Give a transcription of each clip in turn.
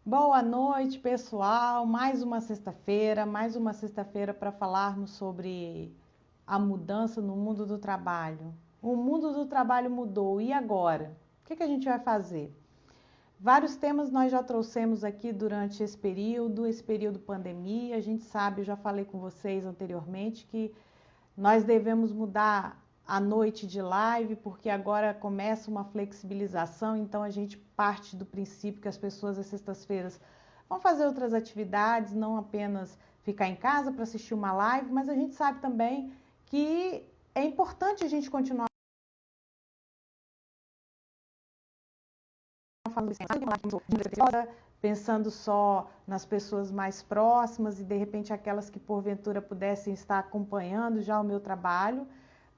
Boa noite, pessoal. Mais uma sexta-feira para falarmos sobre a mudança no mundo do trabalho. O mundo do trabalho mudou, e agora? O que a gente vai fazer? Vários temas nós já trouxemos aqui durante esse período pandemia. A gente sabe, eu já falei com vocês anteriormente, que nós devemos mudar a noite de live, porque agora começa uma flexibilização, então a gente parte do princípio que as pessoas às sextas-feiras vão fazer outras atividades, não apenas ficar em casa para assistir uma live, mas a gente sabe também que é importante a gente continuar pensando só nas pessoas mais próximas e de repente aquelas que porventura pudessem estar acompanhando já o meu trabalho,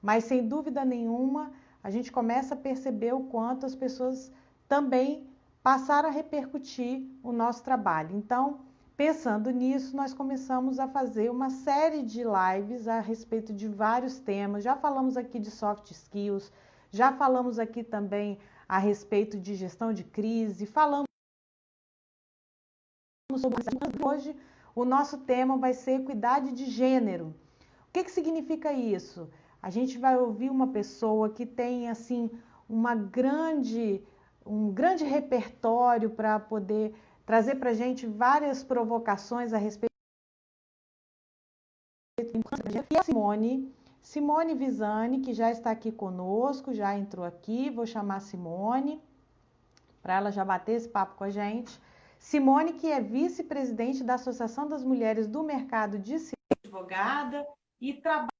mas sem dúvida nenhuma a gente começa a perceber o quanto as pessoas também passaram a repercutir o nosso trabalho. Então, pensando nisso, nós começamos a fazer uma série de lives a respeito de vários temas. Já falamos aqui de soft skills, já falamos aqui também a respeito de gestão de crise, falamos sobre hoje o nosso tema vai ser equidade de gênero. O que significa isso? A gente vai ouvir uma pessoa que tem assim um grande repertório para poder trazer para a gente várias provocações a respeito e a Simone Visani, que já está aqui conosco, já entrou aqui, vou chamar a Simone para ela já bater esse papo com a gente. Simone, que é vice-presidente da Associação das Mulheres do Mercado de Advogada e trabalha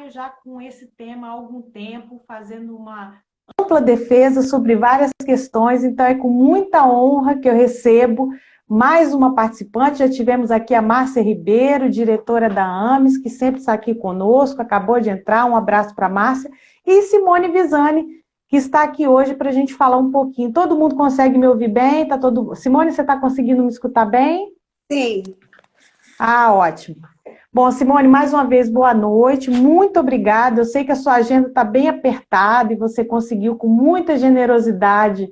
já com esse tema há algum tempo, fazendo uma ampla defesa sobre várias questões, então é com muita honra que eu recebo mais uma participante. Já tivemos aqui a Márcia Ribeiro, diretora da AMES, que sempre está aqui conosco, acabou de entrar, um abraço para a Márcia, e Simone Visani, que está aqui hoje para a gente falar um pouquinho. Todo mundo consegue me ouvir bem? Simone, você está conseguindo me escutar bem? Sim. Ah, ótimo. Bom, Simone, mais uma vez, boa noite, muito obrigada. Eu sei que a sua agenda está bem apertada e você conseguiu, com muita generosidade,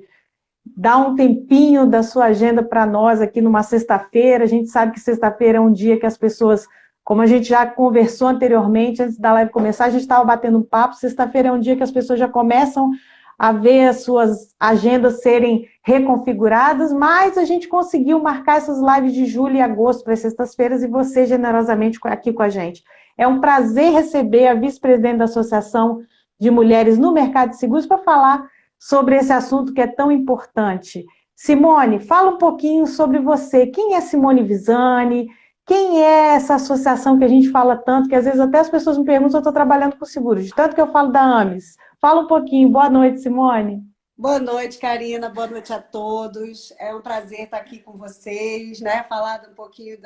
dar um tempinho da sua agenda para nós aqui numa sexta-feira. A gente sabe que sexta-feira é um dia que as pessoas, como a gente já conversou anteriormente, antes da live começar, a gente estava batendo um papo. Sexta-feira é um dia que as pessoas já começam a ver as suas agendas serem reconfiguradas, mas a gente conseguiu marcar essas lives de julho e agosto para sextas-feiras e você generosamente aqui com a gente. É um prazer receber a vice-presidente da Associação de Mulheres no Mercado de Seguros para falar sobre esse assunto que é tão importante. Simone, fala um pouquinho sobre você. Quem é Simone Visani? Quem é essa associação que a gente fala tanto, que às vezes até as pessoas me perguntam se eu estou trabalhando com seguros, de tanto que eu falo da AMES. Fala um pouquinho. Boa noite, Simone. Boa noite, Karina. Boa noite a todos. É um prazer estar aqui com vocês, né? Falar um pouquinho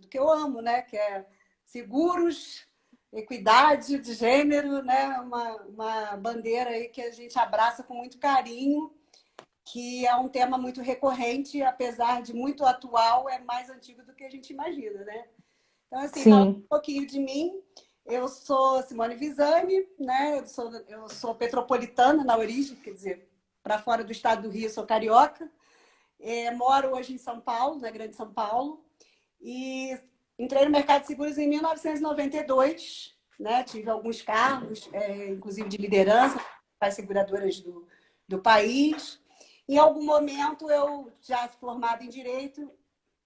do que eu amo, né? Que é seguros, equidade de gênero, né? Uma bandeira aí que a gente abraça com muito carinho, que é um tema muito recorrente, apesar de muito atual, é mais antigo do que a gente imagina, né? Então, assim, falar Sim. um pouquinho de mim. Eu sou Simone Visani, né? Eu sou petropolitana na origem, quer dizer, para fora do estado do Rio, sou carioca. Moro hoje em São Paulo, na Grande São Paulo. E entrei no mercado de seguros em 1992, né? Tive alguns cargos, inclusive de liderança, para as seguradoras do país. Em algum momento, eu, já formada em Direito,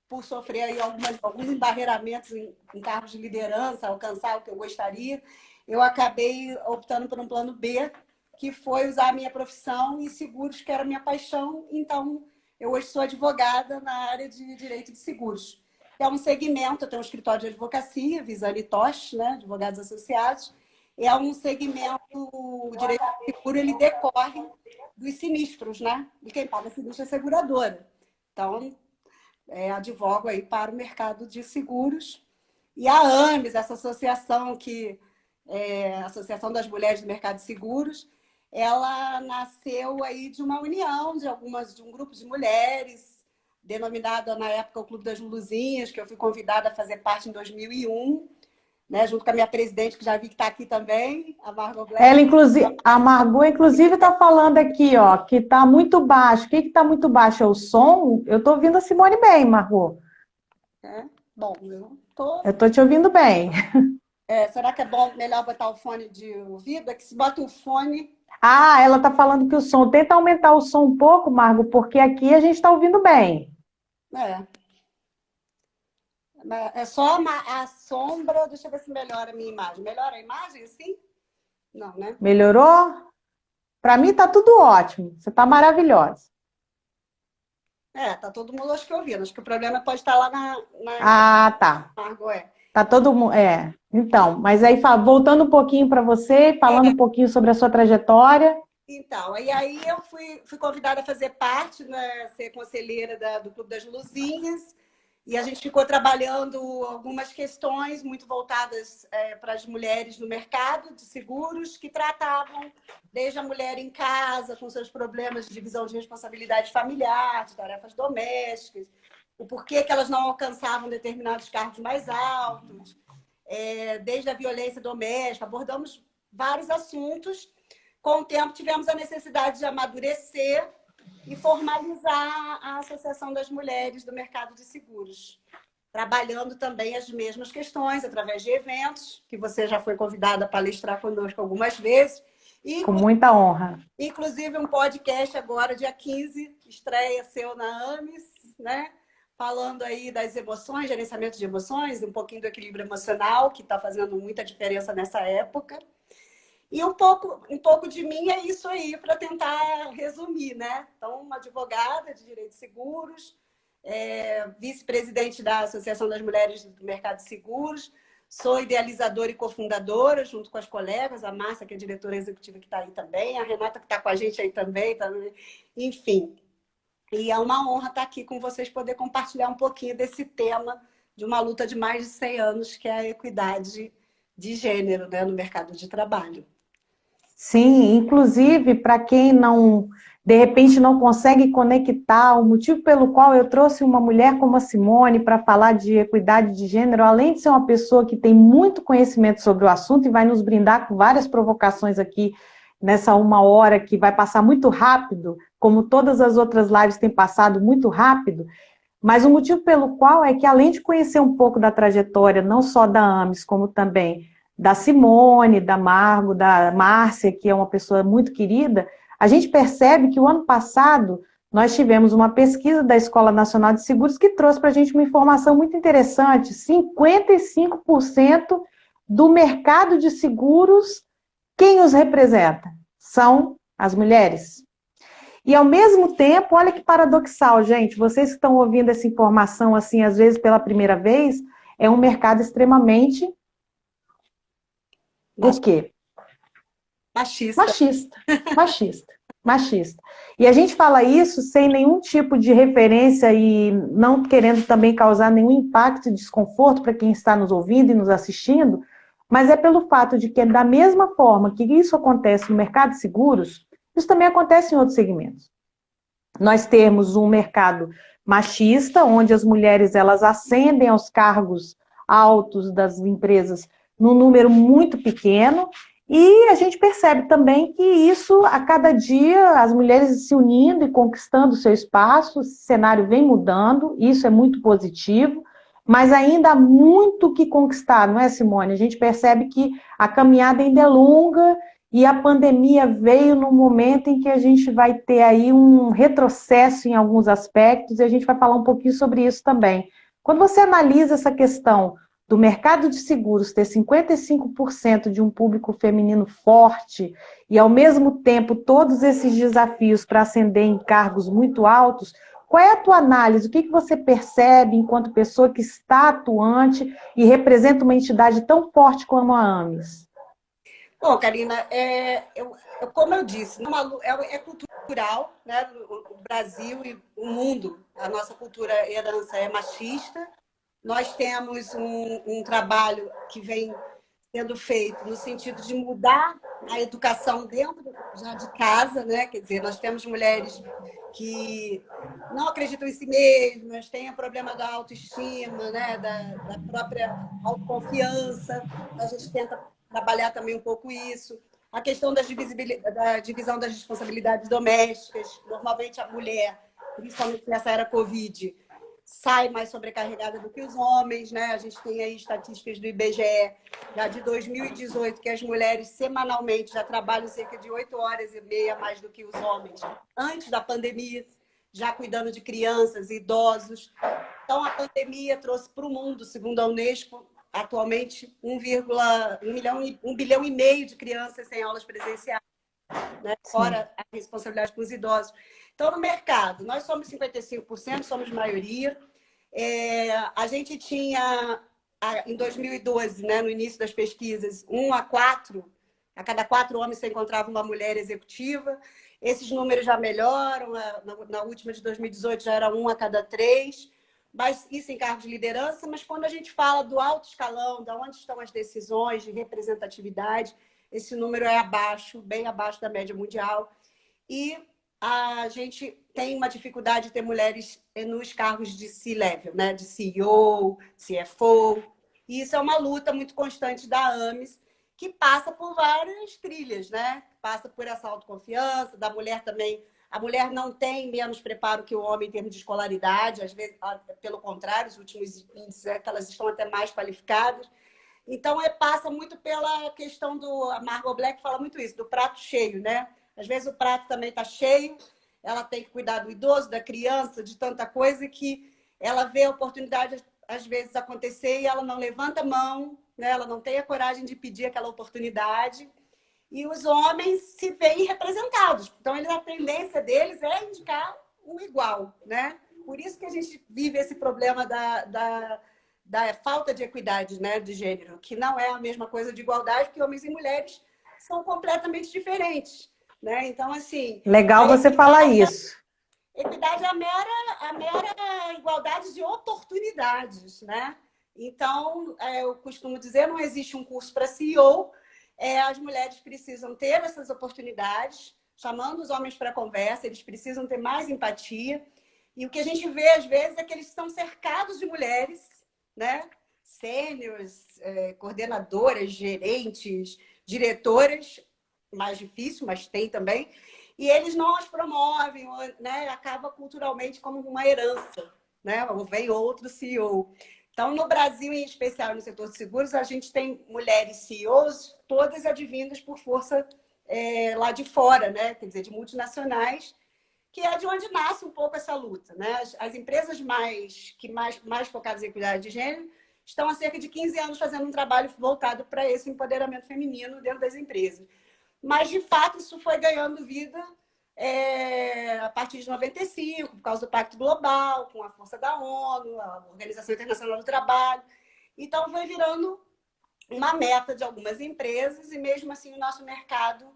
por sofrer aí alguns embarreiramentos em cargos de liderança, alcançar o que eu gostaria, eu acabei optando por um plano B, que foi usar a minha profissão em seguros, que era a minha paixão. Então, eu hoje sou advogada na área de direito de seguros. É um segmento, eu tenho um escritório de advocacia, Visani Tosh, né, advogados associados. É um segmento, o direito de seguro, ele decorre dos sinistros, né? E quem paga sinistro é a seguradora. Então, advogo aí para o mercado de seguros. E a AMES, essa associação que a Associação das Mulheres do Mercado de Seguros, ela nasceu aí de uma união de um grupo de mulheres, denominado na época o Clube das Luluzinhas, que eu fui convidada a fazer parte em 2001. né? Junto com a minha presidente, que já vi que está aqui também, a Margot Ela, Black. inclusive, a Margot, inclusive, está falando aqui, ó, que está muito baixo. O que está muito baixo? É o som? Eu estou ouvindo a Simone bem, Margot. Bom, eu tô... Eu estou te ouvindo bem. será que é bom, melhor botar o fone de ouvido? É que se bota o fone... Ah, ela está falando que o som. Tenta aumentar o som um pouco, Margot, porque aqui a gente está ouvindo bem. É, é só a sombra... Deixa eu ver se melhora a minha imagem. Melhora a imagem, assim? Não, né? Melhorou? Para mim está tudo ótimo. Você está maravilhosa. Tá todo mundo acho que ouvindo. Acho que o problema pode estar lá na Ah, tá. Margot, Tá todo mundo. É. Então, mas aí voltando um pouquinho para você, falando um pouquinho sobre a sua trajetória. Então, e aí eu fui convidada a fazer parte, né, ser conselheira do Clube das Luzinhas, e a gente ficou trabalhando algumas questões muito voltadas para as mulheres no mercado de seguros, que tratavam desde a mulher em casa, com seus problemas de divisão de responsabilidade familiar, de tarefas domésticas, o porquê que elas não alcançavam determinados cargos mais altos, desde a violência doméstica, abordamos vários assuntos. Com o tempo, tivemos a necessidade de amadurecer e formalizar a Associação das Mulheres do Mercado de Seguros, trabalhando também as mesmas questões através de eventos, que você já foi convidada a palestrar conosco algumas vezes. E, Com muita honra. inclusive, um podcast agora, dia 15, estreia seu na AMES, né? Falando aí das emoções, gerenciamento de emoções, um pouquinho do equilíbrio emocional, que está fazendo muita diferença nessa época. E um pouco de mim é isso aí, para tentar resumir, né? Então, uma advogada de direitos seguros, vice-presidente da Associação das Mulheres do Mercado de Seguros, sou idealizadora e cofundadora, junto com as colegas, a Márcia, que é diretora executiva, que está aí também, a Renata, que está com a gente aí também, enfim. E é uma honra estar aqui com vocês, poder compartilhar um pouquinho desse tema de uma luta de mais de 100 anos, que é a equidade de gênero, né, no mercado de trabalho. Sim, inclusive, para quem não, de repente, não consegue conectar, o motivo pelo qual eu trouxe uma mulher como a Simone para falar de equidade de gênero, além de ser uma pessoa que tem muito conhecimento sobre o assunto e vai nos brindar com várias provocações aqui nessa uma hora que vai passar muito rápido, como todas as outras lives têm passado muito rápido, mas o motivo pelo qual é que, além de conhecer um pouco da trajetória, não só da AMES, como também da Simone, da Margo, da Márcia, que é uma pessoa muito querida, a gente percebe que o ano passado nós tivemos uma pesquisa da Escola Nacional de Seguros que trouxe para a gente uma informação muito interessante: 55% do mercado de seguros, quem os representa? São as mulheres. E, ao mesmo tempo, olha que paradoxal, gente, vocês que estão ouvindo essa informação, assim, às vezes pela primeira vez, é um mercado extremamente... O quê? Machista. Machista, machista, machista. E a gente fala isso sem nenhum tipo de referência e não querendo também causar nenhum impacto e desconforto para quem está nos ouvindo e nos assistindo, mas é pelo fato de que, da mesma forma que isso acontece no mercado de seguros, isso também acontece em outros segmentos. Nós temos um mercado machista, onde as mulheres elas ascendem aos cargos altos das empresas num número muito pequeno, e a gente percebe também que isso, a cada dia, as mulheres se unindo e conquistando o seu espaço, o cenário vem mudando, isso é muito positivo, mas ainda há muito que conquistar, não é, Simone? A gente percebe que a caminhada ainda é longa, e a pandemia veio no momento em que a gente vai ter aí um retrocesso em alguns aspectos, e a gente vai falar um pouquinho sobre isso também. Quando você analisa essa questão do mercado de seguros ter 55% de um público feminino forte, e ao mesmo tempo todos esses desafios para ascender em cargos muito altos, qual é a tua análise? O que você percebe enquanto pessoa que está atuante e representa uma entidade tão forte como a AMES? Bom, Karina, como eu disse, é cultural, né? O Brasil e o mundo, a nossa cultura herança é machista. Nós temos um trabalho que vem sendo feito no sentido de mudar a educação dentro já de casa, né? Quer dizer, nós temos mulheres que não acreditam em si mesmas, têm o problema da autoestima, né? Da própria autoconfiança. A gente tenta trabalhar também um pouco isso. A questão da divisão das responsabilidades domésticas. Normalmente a mulher, principalmente nessa era Covid, sai mais sobrecarregada do que os homens, né? A gente tem aí estatísticas do IBGE já de 2018, que as mulheres semanalmente já trabalham cerca de 8 horas e meia mais do que os homens, antes da pandemia, já cuidando de crianças e idosos. Então, a pandemia trouxe para o mundo, segundo a Unesco, atualmente 1 bilhão e meio de crianças sem aulas presenciais, né? Fora a responsabilidade com os idosos. Então, no mercado, nós somos 55%, somos maioria. A gente tinha, em 2012, né, no início das pesquisas, 1 a cada 4 homens se encontrava uma mulher executiva. Esses números já melhoram. Na última de 2018 já era 1 a cada 3, mas isso em cargos de liderança. Mas quando a gente fala do alto escalão, de onde estão as decisões de representatividade, esse número é abaixo, bem abaixo da média mundial. E a gente tem uma dificuldade de ter mulheres nos cargos de C-level, né? De CEO, CFO. E isso é uma luta muito constante da AMES, que passa por várias trilhas, né? Passa por essa autoconfiança, da mulher também. A mulher não tem menos preparo que o homem em termos de escolaridade, às vezes, pelo contrário, os últimos índices é que elas estão até mais qualificadas. Então, passa muito pela questão a Margot Black fala muito isso, do prato cheio, né? Às vezes o prato também está cheio, ela tem que cuidar do idoso, da criança, de tanta coisa que ela vê a oportunidade, às vezes, acontecer e ela não levanta a mão, né? Ela não tem a coragem de pedir aquela oportunidade. E os homens se veem representados. Então, a tendência deles é indicar o igual, né? Por isso que a gente vive esse problema da falta de equidade, né, de gênero, que não é a mesma coisa de igualdade, porque homens e mulheres são completamente diferentes, né? Então, assim... Legal você falar isso. Equidade é a mera igualdade de oportunidades, né? Então, eu costumo dizer, não existe um curso para CEO, as mulheres precisam ter essas oportunidades, chamando os homens para conversa, eles precisam ter mais empatia. E o que a gente vê, às vezes, é que eles estão cercados de mulheres, né? Sêniores, coordenadoras, gerentes, diretoras, mais difícil, mas tem também, e eles não as promovem, né? Acaba culturalmente como uma herança, né? Ou vem outro CEO. Então, no Brasil, em especial no setor de seguros, a gente tem mulheres CEOs, todas advindas por força lá de fora, né? Quer dizer, de multinacionais, que é de onde nasce um pouco essa luta, né? As empresas mais focadas em equidade de gênero estão há cerca de 15 anos fazendo um trabalho voltado para esse empoderamento feminino dentro das empresas. Mas, de fato, isso foi ganhando vida a partir de 95, por causa do Pacto Global, com a força da ONU, a Organização Internacional do Trabalho. Então, foi virando uma meta de algumas empresas e, mesmo assim, o nosso mercado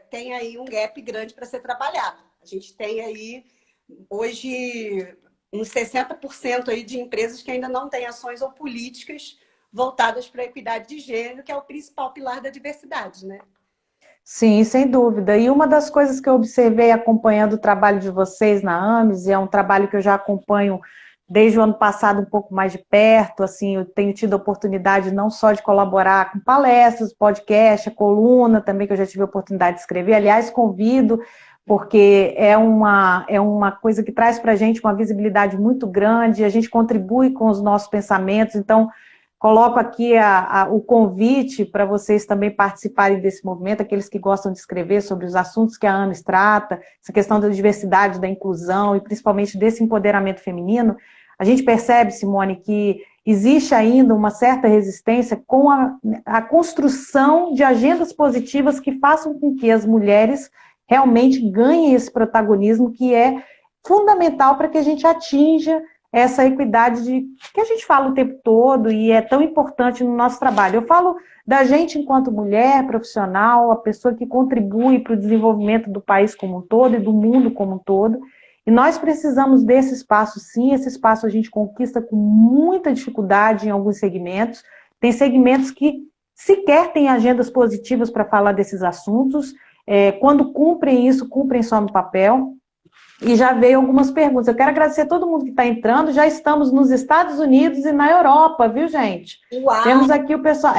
tem aí um gap grande para ser trabalhado. A gente tem aí, hoje, uns 60% aí de empresas que ainda não têm ações ou políticas voltadas para a equidade de gênero, que é o principal pilar da diversidade, né? Sim, sem dúvida. E uma das coisas que eu observei acompanhando o trabalho de vocês na AMES, e é um trabalho que eu já acompanho desde o ano passado um pouco mais de perto, assim, eu tenho tido a oportunidade não só de colaborar com palestras, podcast, coluna também, que eu já tive a oportunidade de escrever. Aliás, convido, porque é uma coisa que traz para a gente uma visibilidade muito grande, a gente contribui com os nossos pensamentos, então coloco aqui o convite para vocês também participarem desse movimento, aqueles que gostam de escrever sobre os assuntos que a AMES trata, essa questão da diversidade, da inclusão e principalmente desse empoderamento feminino. A gente percebe, Simone, que existe ainda uma certa resistência com a construção de agendas positivas que façam com que as mulheres realmente ganhem esse protagonismo que é fundamental para que a gente atinja essa equidade que a gente fala o tempo todo e é tão importante no nosso trabalho. Eu falo da gente enquanto mulher profissional, a pessoa que contribui para o desenvolvimento do país como um todo e do mundo como um todo. E nós precisamos desse espaço, sim. Esse espaço a gente conquista com muita dificuldade em alguns segmentos, Tem segmentos que sequer têm agendas positivas para falar desses assuntos. Quando cumprem isso, cumprem só no papel. E já veio algumas perguntas. Eu quero agradecer a todo mundo que está entrando. Já estamos nos Estados Unidos e na Europa, viu, gente? Uau! Temos aqui o pessoal.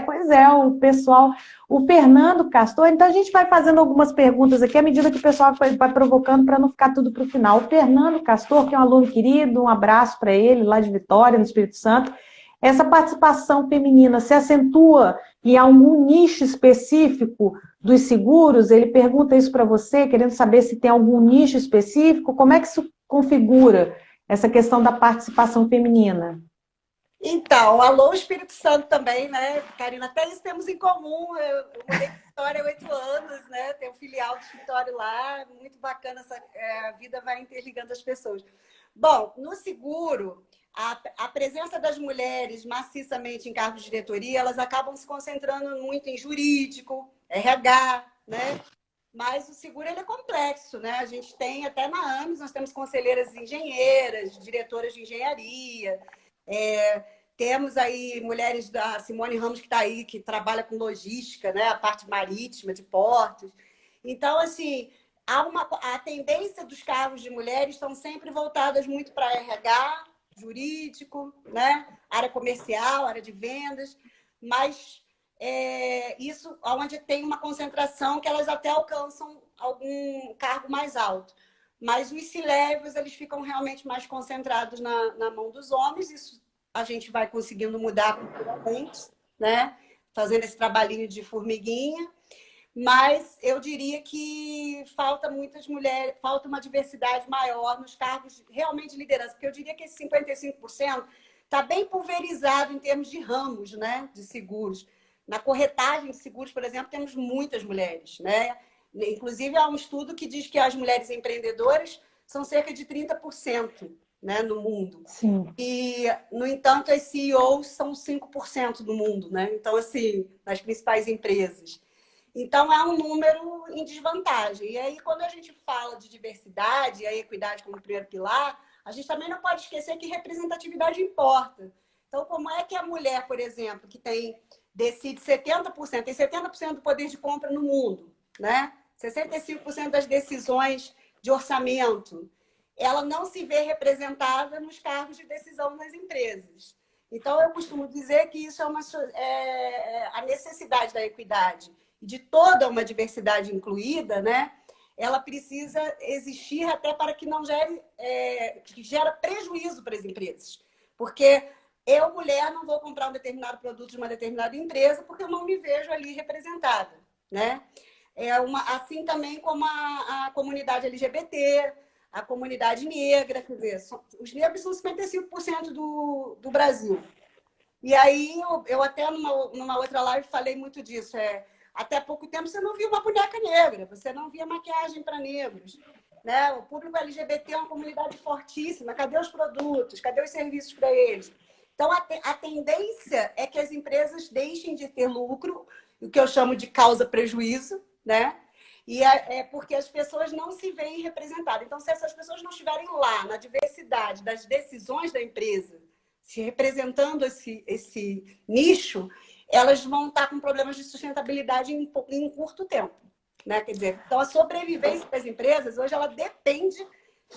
Pois é, o pessoal. O Fernando Castor. Então, a gente vai fazendo algumas perguntas aqui à medida que o pessoal vai provocando para não ficar tudo para o final. O Fernando Castor, que é um aluno querido, um abraço para ele, lá de Vitória, no Espírito Santo. Essa participação feminina se acentua em algum nicho específico dos seguros? Ele pergunta isso para você, querendo saber se tem algum nicho específico. Como é que isso configura essa questão da participação feminina? Então, alô Espírito Santo também, né, Karina? Até isso temos em comum. Eu morei em Vitória há 8 anos, né? Tenho um filial do escritório lá. Muito bacana, a vida vai interligando as pessoas. Bom, no seguro, a presença das mulheres maciçamente em cargos de diretoria, elas acabam se concentrando muito em jurídico, RH, né? Mas o seguro ele é complexo, né? A gente tem, até na AMES, nós temos conselheiras engenheiras, diretoras de engenharia, temos aí mulheres da Simone Ramos, que está aí, que trabalha com logística, né? A parte marítima, de portos. Então, assim, a tendência dos cargos de mulheres estão sempre voltadas muito para RH, jurídico, né? Área comercial, área de vendas, mas isso onde tem uma concentração que elas até alcançam algum cargo mais alto. Mas os C-levels, eles ficam realmente mais concentrados na mão dos homens. Isso a gente vai conseguindo mudar culturalmente, né? Fazendo esse trabalhinho de formiguinha. Mas eu diria que falta muitas mulheres, falta uma diversidade maior nos cargos realmente de liderança, porque eu diria que esse 55% está bem pulverizado em termos de ramos, né, de seguros. Na corretagem de seguros, por exemplo, temos muitas mulheres, né? Inclusive, há um estudo que diz que as mulheres empreendedoras são cerca de 30%, né, no mundo. Sim. E, no entanto, as CEOs são 5% do mundo, né? Então, assim, nas principais empresas. Então, é um número em desvantagem. E aí, quando a gente fala de diversidade e a equidade como primeiro pilar, a gente também não pode esquecer que representatividade importa. Então, como é que a mulher, por exemplo, que decide 70%, tem 70% do poder de compra no mundo, né? 65% das decisões de orçamento, ela não se vê representada nos cargos de decisão nas empresas. Então, eu costumo dizer que isso é a necessidade da equidade de toda uma diversidade incluída, né? Ela precisa existir até para que não gera prejuízo para as empresas. Porque eu, mulher, não vou comprar um determinado produto de uma determinada empresa porque eu não me vejo ali representada, né? Assim também como a comunidade LGBT, a comunidade negra, quer dizer, os negros são 55% do Brasil. E aí, eu até numa outra live falei muito disso. Até pouco tempo você não via uma boneca negra, você não via maquiagem para negros, né? O público LGBT é uma comunidade fortíssima. Cadê os produtos? Cadê os serviços para eles? Então, a tendência é que as empresas deixem de ter lucro, o que eu chamo de causa-prejuízo, né? E é porque as pessoas não se veem representadas. Então, se essas pessoas não estiverem lá, na diversidade das decisões da empresa, se representando esse nicho, elas vão estar com problemas de sustentabilidade em curto tempo, né? Quer dizer, então a sobrevivência das empresas hoje ela depende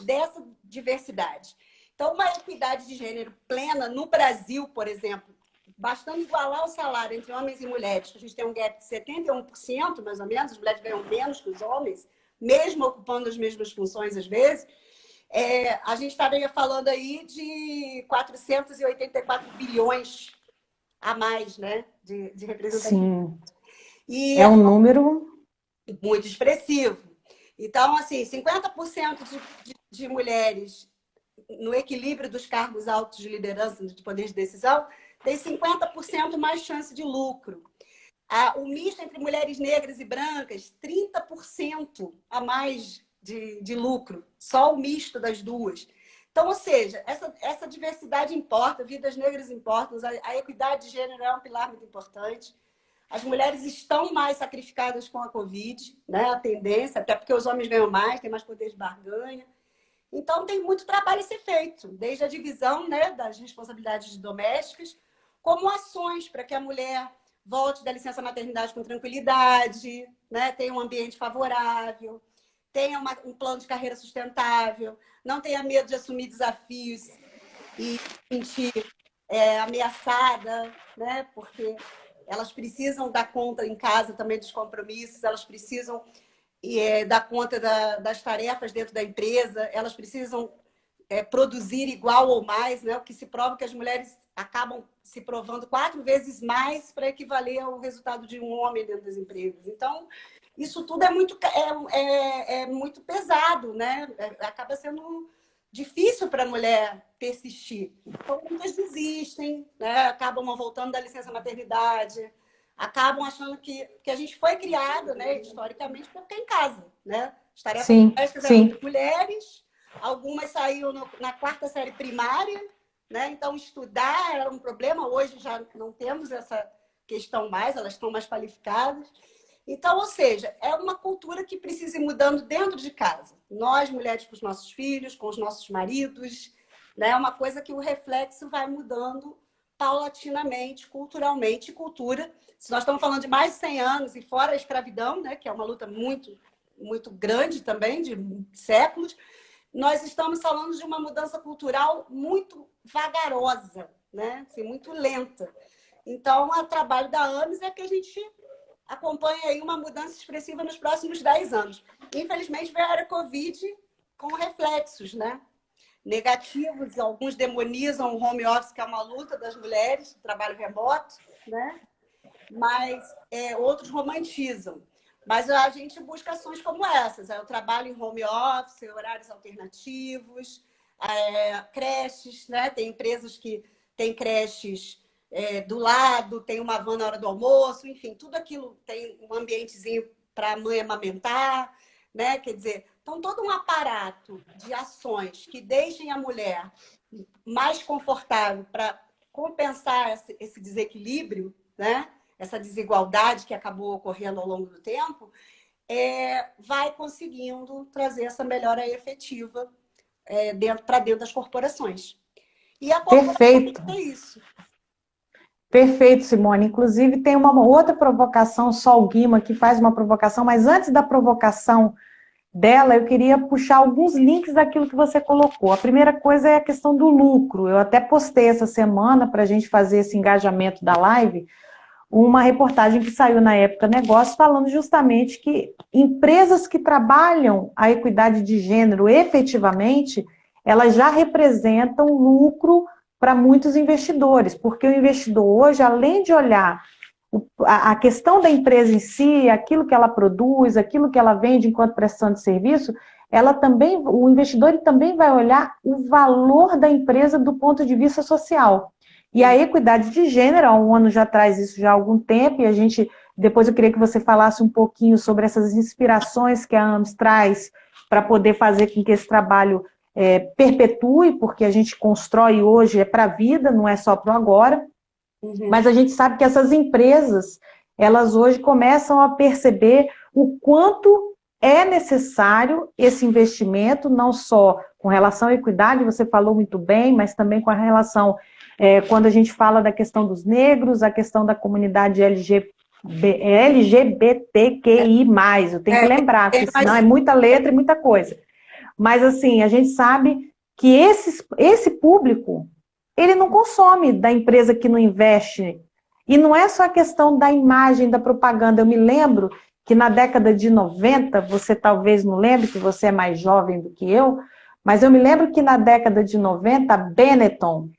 dessa diversidade. Então, uma equidade de gênero plena no Brasil, por exemplo, bastando igualar o salário entre homens e mulheres, que a gente tem um gap de 71%, mais ou menos, as mulheres ganham menos que os homens, mesmo ocupando as mesmas funções às vezes. A gente estaria falando aí de 484 bilhões a mais, né, de representatividade. Sim. E é um número muito expressivo. Então, assim, 50% de mulheres no equilíbrio dos cargos altos de liderança, de poder de decisão, tem 50% mais chance de lucro. O misto entre mulheres negras e brancas, 30% a mais de lucro, só o misto das duas. Então, ou seja, essa diversidade importa, vidas negras importam, a equidade de gênero é um pilar muito importante. As mulheres estão mais sacrificadas com a Covid, né? A tendência, até porque os homens ganham mais, têm mais poder de barganha. Então, tem muito trabalho a ser feito, desde a divisão, né, das responsabilidades domésticas, como ações para que a mulher volte da licença maternidade com tranquilidade, né? Tenha um ambiente favorável, tenha um plano de carreira sustentável, não tenha medo de assumir desafios e sentir ameaçada, né? Porque elas precisam dar conta em casa também dos compromissos, elas precisam dar conta das tarefas dentro da empresa, elas precisam produzir igual ou mais, né? O que se prova que as mulheres acabam se provando 4 vezes mais para equivaler ao resultado de um homem dentro das empresas. Então, isso tudo é muito pesado, né? Acaba sendo difícil para a mulher persistir. Então, muitas desistem, né? Acabam não voltando da licença maternidade, acabam achando que a gente foi criada, né, historicamente, para ficar em casa, né? As tarefas domésticas eram de mulheres, algumas saíram na 4ª série primária, né? Então, estudar era um problema. Hoje já não temos essa questão mais, elas estão mais qualificadas. Então, ou seja, é uma cultura que precisa ir mudando dentro de casa. Nós, mulheres, com os nossos filhos, com os nossos maridos, né? É uma coisa que o reflexo vai mudando paulatinamente, culturalmente. Cultura, se nós estamos falando de mais de 100 anos e fora a escravidão, né? Que é uma luta muito, muito grande também, de séculos, nós estamos falando de uma mudança cultural muito vagarosa, né? Assim, muito lenta. Então, o trabalho da AMES é que a gente acompanha aí uma mudança expressiva nos próximos 10 anos. Infelizmente, veio a era Covid com reflexos, né? Negativos. Alguns demonizam o home office, que é uma luta das mulheres, o trabalho remoto, né? Mas outros romantizam. Mas a gente busca ações como essas. O trabalho em home office, horários alternativos, creches, né? Tem empresas que têm creches do lado, tem uma van na hora do almoço, enfim, tudo aquilo tem um ambientezinho para a mãe amamentar, né? Quer dizer, então todo um aparato de ações que deixem a mulher mais confortável para compensar esse desequilíbrio, né? Essa desigualdade que acabou ocorrendo ao longo do tempo, vai conseguindo trazer essa melhora efetiva para dentro das corporações. E a corporação é isso. Perfeito, Simone. Inclusive, tem uma outra provocação, Sol Guima, que faz uma provocação, mas antes da provocação dela, eu queria puxar alguns links daquilo que você colocou. A primeira coisa é a questão do lucro. Eu até postei essa semana, para a gente fazer esse engajamento da live, uma reportagem que saiu na Época Negócios, falando justamente que empresas que trabalham a equidade de gênero efetivamente, elas já representam lucro para muitos investidores, porque o investidor hoje, além de olhar a questão da empresa em si, aquilo que ela produz, aquilo que ela vende enquanto prestação de serviço, o investidor também vai olhar o valor da empresa do ponto de vista social. E a equidade de gênero, a ONU já traz isso já há algum tempo, e depois eu queria que você falasse um pouquinho sobre essas inspirações que a AMS traz para poder fazer com que esse trabalho perpetue, porque a gente constrói hoje para a vida, não é só para o agora. Uhum. Mas a gente sabe que essas empresas, elas hoje começam a perceber o quanto é necessário esse investimento, não só com relação à equidade, você falou muito bem, mas também com a relação, quando a gente fala da questão dos negros, a questão da comunidade LGBTQI+, eu tenho que lembrar, porque senão é muita letra e muita coisa. Mas, assim, a gente sabe que esse público, ele não consome da empresa que não investe. E não é só a questão da imagem, da propaganda. Eu me lembro que na década de 90, você talvez não lembre, que você é mais jovem do que eu, mas eu me lembro que na década de 90, a Benetton,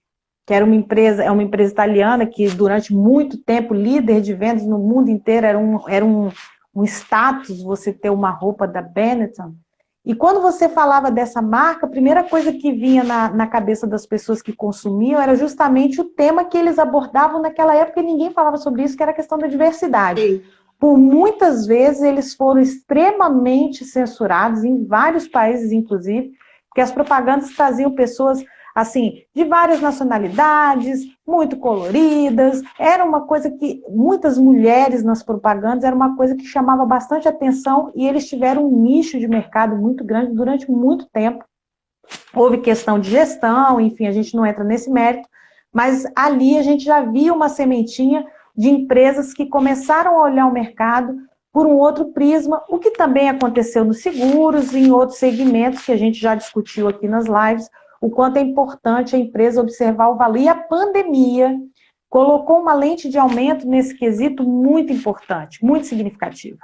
que era uma empresa italiana que durante muito tempo, líder de vendas no mundo inteiro, era um status você ter uma roupa da Benetton. E quando você falava dessa marca, a primeira coisa que vinha na cabeça das pessoas que consumiam era justamente o tema que eles abordavam naquela época e ninguém falava sobre isso, que era a questão da diversidade. Sim. Por muitas vezes eles foram extremamente censurados, em vários países inclusive, porque as propagandas traziam pessoas assim, de várias nacionalidades, muito coloridas, era uma coisa que, muitas mulheres nas propagandas, era uma coisa que chamava bastante atenção e eles tiveram um nicho de mercado muito grande durante muito tempo. Houve questão de gestão, enfim, a gente não entra nesse mérito, mas ali a gente já via uma sementinha de empresas que começaram a olhar o mercado por um outro prisma, o que também aconteceu nos seguros e em outros segmentos que a gente já discutiu aqui nas lives, o quanto é importante a empresa observar o valor. E a pandemia colocou uma lente de aumento nesse quesito muito importante, muito significativa.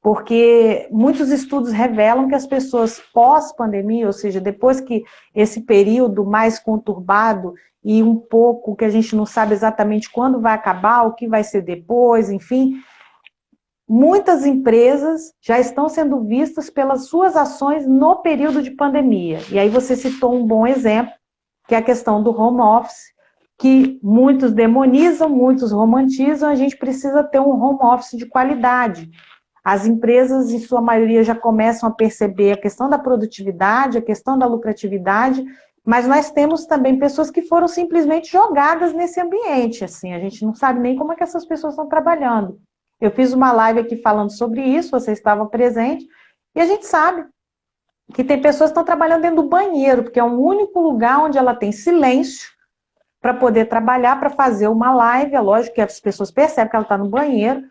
Porque muitos estudos revelam que as pessoas pós-pandemia, ou seja, depois que esse período mais conturbado e um pouco que a gente não sabe exatamente quando vai acabar, o que vai ser depois, enfim, muitas empresas já estão sendo vistas pelas suas ações no período de pandemia. E aí você citou um bom exemplo, que é a questão do home office, que muitos demonizam, muitos romantizam, a gente precisa ter um home office de qualidade. As empresas, em sua maioria, já começam a perceber a questão da produtividade, a questão da lucratividade, mas nós temos também pessoas que foram simplesmente jogadas nesse ambiente, assim, a gente não sabe nem como é que essas pessoas estão trabalhando. Eu fiz uma live aqui falando sobre isso, você estava presente, e a gente sabe que tem pessoas que estão trabalhando dentro do banheiro, porque é o único lugar onde ela tem silêncio para poder trabalhar, para fazer uma live. É lógico que as pessoas percebem que ela está no banheiro,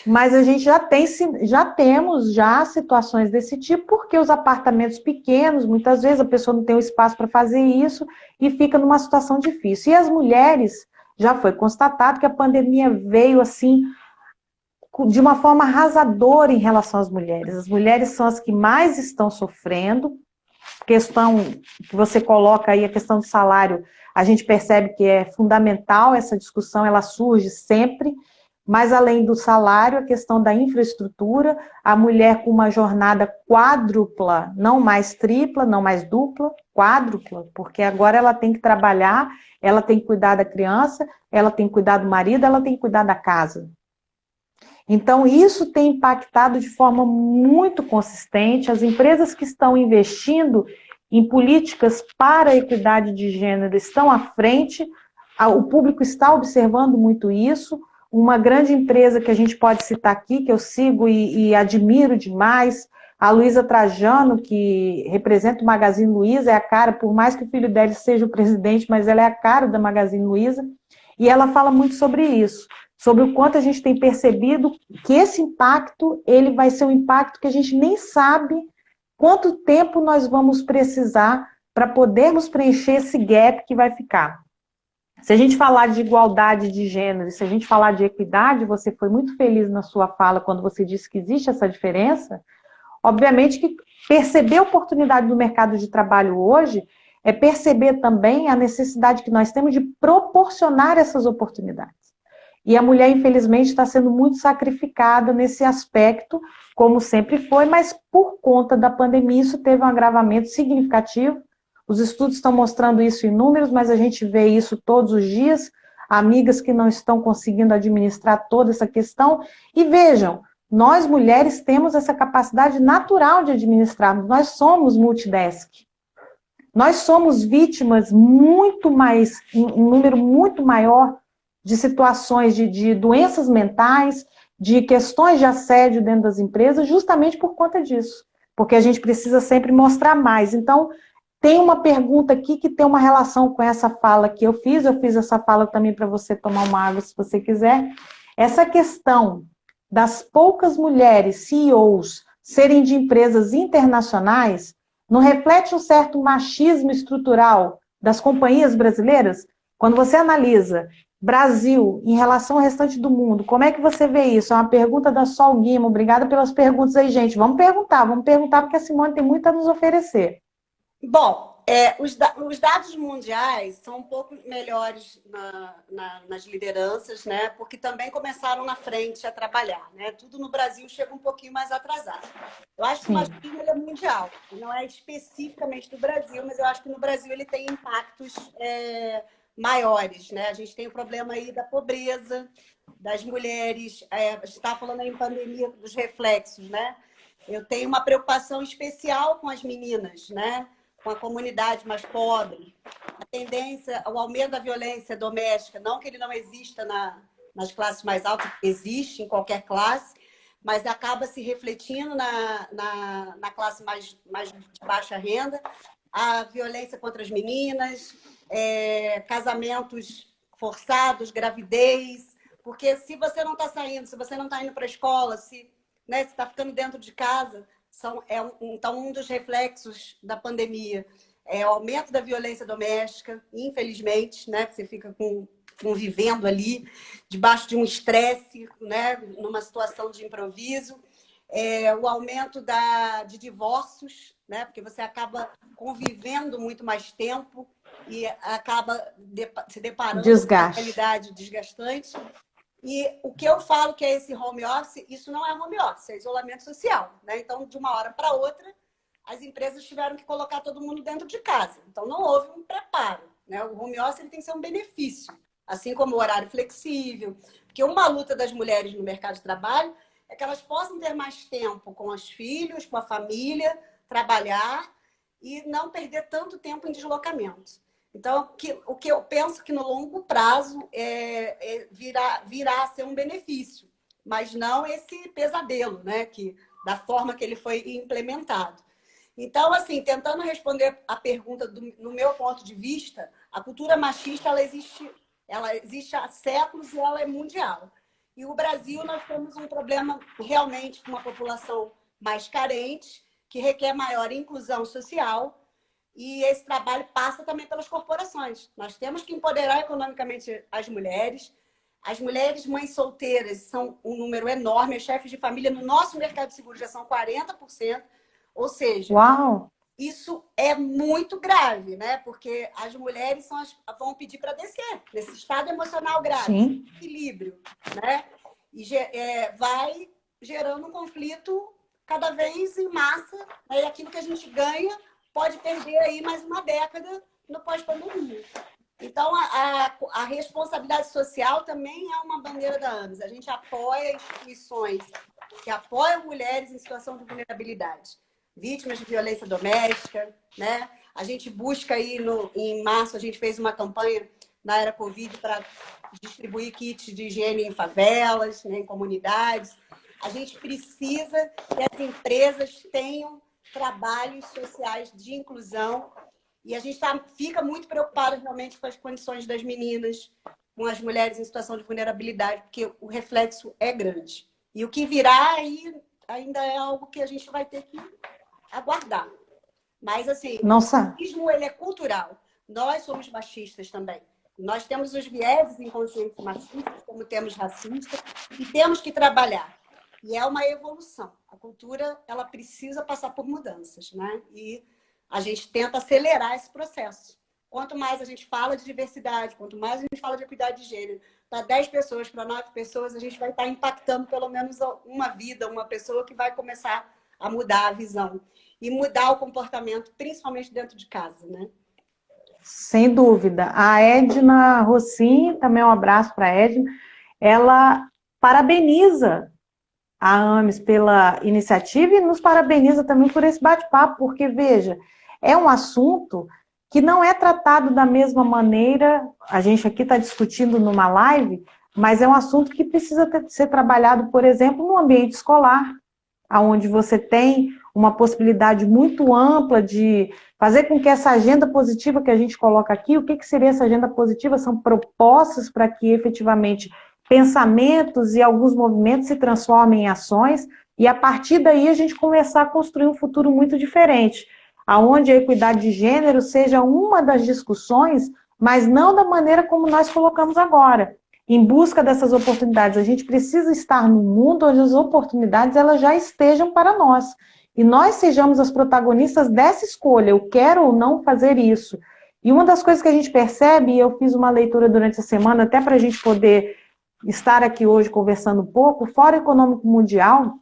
mas a gente já temos situações desse tipo, porque os apartamentos pequenos, muitas vezes a pessoa não tem o espaço para fazer isso e fica numa situação difícil. E as mulheres, já foi constatado que a pandemia veio assim de uma forma arrasadora em relação às mulheres. As mulheres são as que mais estão sofrendo. Questão que você coloca aí, a questão do salário, a gente percebe que é fundamental essa discussão, ela surge sempre, mas além do salário, a questão da infraestrutura, a mulher com uma jornada quádrupla, não mais tripla, não mais dupla, quádrupla, porque agora ela tem que trabalhar, ela tem que cuidar da criança, ela tem que cuidar do marido, ela tem que cuidar da casa. Então, isso tem impactado de forma muito consistente. As empresas que estão investindo em políticas para a equidade de gênero estão à frente, o público está observando muito isso. Uma grande empresa que a gente pode citar aqui, que eu sigo e admiro demais, a Luísa Trajano, que representa o Magazine Luiza, é a cara, por mais que o filho dela seja o presidente, mas ela é a cara da Magazine Luiza, e ela fala muito sobre isso, sobre o quanto a gente tem percebido que esse impacto, ele vai ser um impacto que a gente nem sabe quanto tempo nós vamos precisar para podermos preencher esse gap que vai ficar. Se a gente falar de igualdade de gênero, se a gente falar de equidade, você foi muito feliz na sua fala quando você disse que existe essa diferença. Obviamente que perceber a oportunidade do mercado de trabalho hoje é perceber também a necessidade que nós temos de proporcionar essas oportunidades. E a mulher, infelizmente, está sendo muito sacrificada nesse aspecto, como sempre foi, mas por conta da pandemia isso teve um agravamento significativo. Os estudos estão mostrando isso em números, mas a gente vê isso todos os dias, amigas que não estão conseguindo administrar toda essa questão. E vejam, nós mulheres temos essa capacidade natural de administrarmos, nós somos multidesk. Nós somos vítimas muito mais, um número muito maior de situações de doenças mentais, de questões de assédio dentro das empresas, justamente por conta disso. Porque a gente precisa sempre mostrar mais. Então, tem uma pergunta aqui que tem uma relação com essa fala que eu fiz essa fala também para você tomar uma água se você quiser. Essa questão das poucas mulheres CEOs serem de empresas internacionais, não reflete um certo machismo estrutural das companhias brasileiras? Quando você analisa Brasil em relação ao restante do mundo, como é que você vê isso? É uma pergunta da Sol Guima, obrigada pelas perguntas aí, gente. Vamos perguntar porque a Simone tem muito a nos oferecer. Bom, os dados mundiais são um pouco melhores nas lideranças, né? Porque também começaram na frente a trabalhar, né? Tudo no Brasil chega um pouquinho mais atrasado. Eu acho que o machismo é mundial, não é especificamente do Brasil, mas eu acho que no Brasil ele tem impactos maiores, né? A gente tem o problema aí da pobreza, das mulheres, a gente está falando aí em pandemia dos reflexos, né? Eu tenho uma preocupação especial com as meninas, né? Com a comunidade mais pobre, a tendência, o aumento da violência doméstica, não que ele não exista nas classes mais altas, existe em qualquer classe, mas acaba se refletindo na classe mais de baixa renda. a violência contra as meninas, casamentos forçados, gravidez, porque se você não está saindo, se você não está indo para a escola, se você está ficando dentro de casa, então um dos reflexos da pandemia é o aumento da violência doméstica, infelizmente, né? Você fica convivendo ali, debaixo de um estresse, né? Numa situação de improviso. O aumento de divórcios, né? Porque você acaba convivendo muito mais tempo e acaba se deparando com uma realidade desgastante. E o que eu falo que é esse home office, isso não é home office, é isolamento social, né? Então, de uma hora para outra, as empresas tiveram que colocar todo mundo dentro de casa. Então, não houve um preparo, né? O home office ele tem que ser um benefício, assim como o horário flexível. Porque uma luta das mulheres no mercado de trabalho é que elas possam ter mais tempo com os filhos, com a família, trabalhar e não perder tanto tempo em deslocamento. Então, o que eu penso que no longo prazo virá a ser um benefício, mas não esse pesadelo, né? Da forma que ele foi implementado. Então, assim, tentando responder a pergunta no meu ponto de vista, a cultura machista ela existe há séculos e ela é mundial. E o Brasil, nós temos um problema realmente com uma população mais carente, que requer maior inclusão social, e esse trabalho passa também pelas corporações. Nós temos que empoderar economicamente as mulheres. As mulheres mães solteiras são um número enorme, as chefes de família no nosso mercado de seguros já são 40%, ou seja, Uau! Isso é muito grave, né? Porque as mulheres vão pedir para descer nesse estado emocional grave, Sim. equilíbrio, né? E vai gerando um conflito cada vez em massa, né? E aquilo que a gente ganha pode perder aí mais uma década no pós-pandemia. Então, a responsabilidade social também é uma bandeira da AMES. A gente apoia instituições que apoiam mulheres em situação de vulnerabilidade, vítimas de violência doméstica, né? A gente busca aí, em março, a gente fez uma campanha na era Covid para distribuir kits de higiene em favelas, né, em comunidades. A gente precisa que as empresas tenham trabalhos sociais de inclusão e a gente fica muito preocupado realmente com as condições das meninas, com as mulheres em situação de vulnerabilidade, porque o reflexo é grande. E o que virá aí ainda é algo que a gente vai ter que aguardar. Mas, assim, Nossa. O machismo ele é cultural. Nós somos machistas também. Nós temos os vieses inconscientes machistas, como temos racistas, e temos que trabalhar. E é uma evolução. A cultura ela precisa passar por mudanças, né? E a gente tenta acelerar esse processo. Quanto mais a gente fala de diversidade, quanto mais a gente fala de equidade de gênero, para 10 pessoas, para 9 pessoas, a gente vai estar impactando pelo menos uma vida, uma pessoa que vai começar a mudar a visão e mudar o comportamento, principalmente dentro de casa, né? Sem dúvida. A Edna Rossin, também um abraço para a Edna, ela parabeniza a AMES pela iniciativa e nos parabeniza também por esse bate-papo, porque, veja, é um assunto que não é tratado da mesma maneira, a gente aqui está discutindo numa live, mas é um assunto que precisa ser trabalhado, por exemplo, no ambiente escolar, onde você tem uma possibilidade muito ampla de fazer com que essa agenda positiva que a gente coloca aqui, o que seria essa agenda positiva? São propostas para que efetivamente pensamentos e alguns movimentos se transformem em ações e a partir daí a gente começar a construir um futuro muito diferente, aonde a equidade de gênero seja uma das discussões, mas não da maneira como nós colocamos agora. Em busca dessas oportunidades, a gente precisa estar num mundo onde as oportunidades elas já estejam para nós. E nós sejamos as protagonistas dessa escolha, eu quero ou não fazer isso. E uma das coisas que a gente percebe, e eu fiz uma leitura durante a semana, até para a gente poder estar aqui hoje conversando um pouco, o Fórum Econômico Mundial,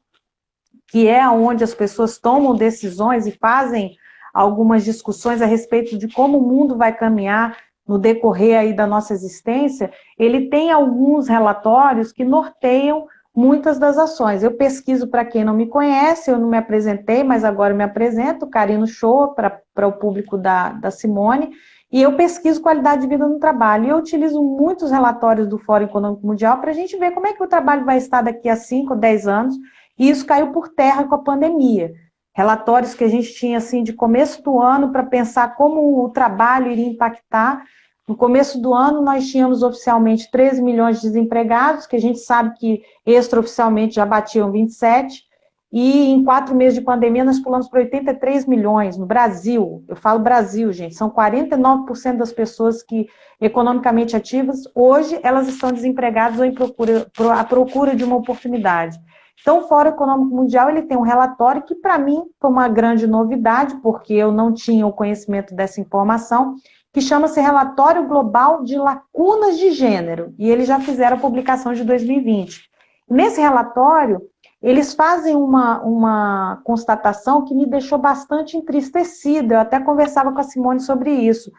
que é onde as pessoas tomam decisões e fazem algumas discussões a respeito de como o mundo vai caminhar no decorrer aí da nossa existência, ele tem alguns relatórios que norteiam muitas das ações. Eu pesquiso, para quem não me conhece, eu não me apresentei, mas agora eu me apresento, Karina Shoa, para o público da Simone, e eu pesquiso qualidade de vida no trabalho. E eu utilizo muitos relatórios do Fórum Econômico Mundial para a gente ver como é que o trabalho vai estar daqui a 5 ou 10 anos, e isso caiu por terra com a pandemia. relatórios que a gente tinha assim de começo do ano para pensar como o trabalho iria impactar. No começo do ano, nós tínhamos oficialmente 13 milhões de desempregados, que a gente sabe que extraoficialmente já batiam 27, e em 4 meses de pandemia nós pulamos para 83 milhões no Brasil. Eu falo Brasil, gente, são 49% das pessoas que economicamente ativas, hoje elas estão desempregadas ou à procura de uma oportunidade. Então, o Fórum Econômico Mundial ele tem um relatório que, para mim, foi uma grande novidade, porque eu não tinha o conhecimento dessa informação, que chama-se Relatório Global de Lacunas de Gênero, e eles já fizeram a publicação de 2020. Nesse relatório, eles fazem uma constatação que me deixou bastante entristecida, eu até conversava com a Simone sobre isso.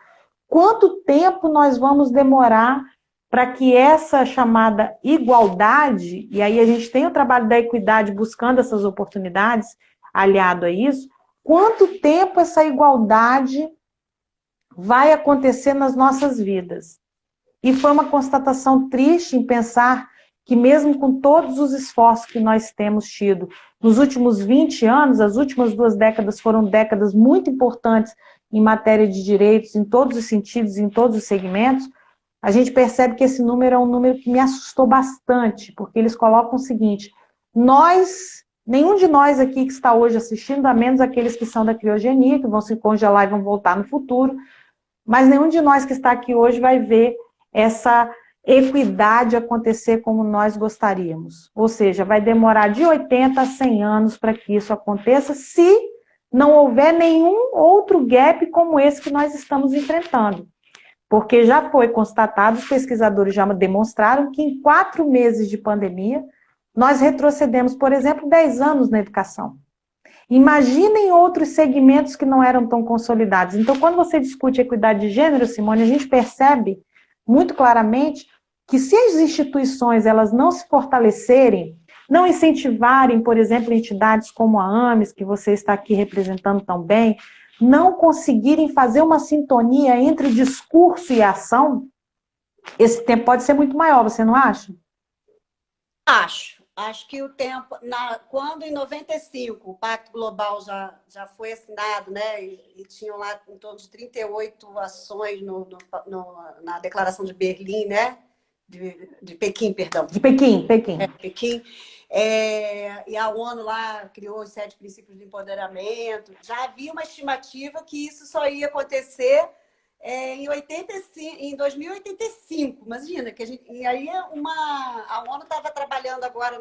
Quanto tempo nós vamos demorar para que essa chamada igualdade, e aí a gente tem o trabalho da equidade buscando essas oportunidades, aliado a isso, quanto tempo essa igualdade vai acontecer nas nossas vidas? E foi uma constatação triste em pensar que mesmo com todos os esforços que nós temos tido nos últimos 20 anos, as últimas 2 décadas foram décadas muito importantes em matéria de direitos, em todos os sentidos, em todos os segmentos, a gente percebe que esse número é um número que me assustou bastante, porque eles colocam o seguinte, nenhum de nós aqui que está hoje assistindo, a menos aqueles que são da criogenia, que vão se congelar e vão voltar no futuro, mas nenhum de nós que está aqui hoje vai ver essa equidade acontecer como nós gostaríamos. Ou seja, vai demorar de 80 a 100 anos para que isso aconteça, se não houver nenhum outro gap como esse que nós estamos enfrentando. Porque já foi constatado, os pesquisadores já demonstraram que em 4 meses de pandemia, nós retrocedemos, por exemplo, 10 anos na educação. Imaginem outros segmentos que não eram tão consolidados. Então, quando você discute equidade de gênero, Simone, a gente percebe muito claramente que se as instituições elas não se fortalecerem, não incentivarem, por exemplo, entidades como a AMES, que você está aqui representando tão bem, não conseguirem fazer uma sintonia entre discurso e ação, esse tempo pode ser muito maior, você não acha? Acho que o tempo, quando em 95 o Pacto Global já foi assinado, né, e tinham lá em torno de 38 ações na Declaração de Berlim, né, de Pequim, perdão. De Pequim. Pequim. E a ONU lá criou os 7 princípios de empoderamento. Já havia uma estimativa que isso só ia acontecer em 2085. Imagina, e aí a ONU estava trabalhando agora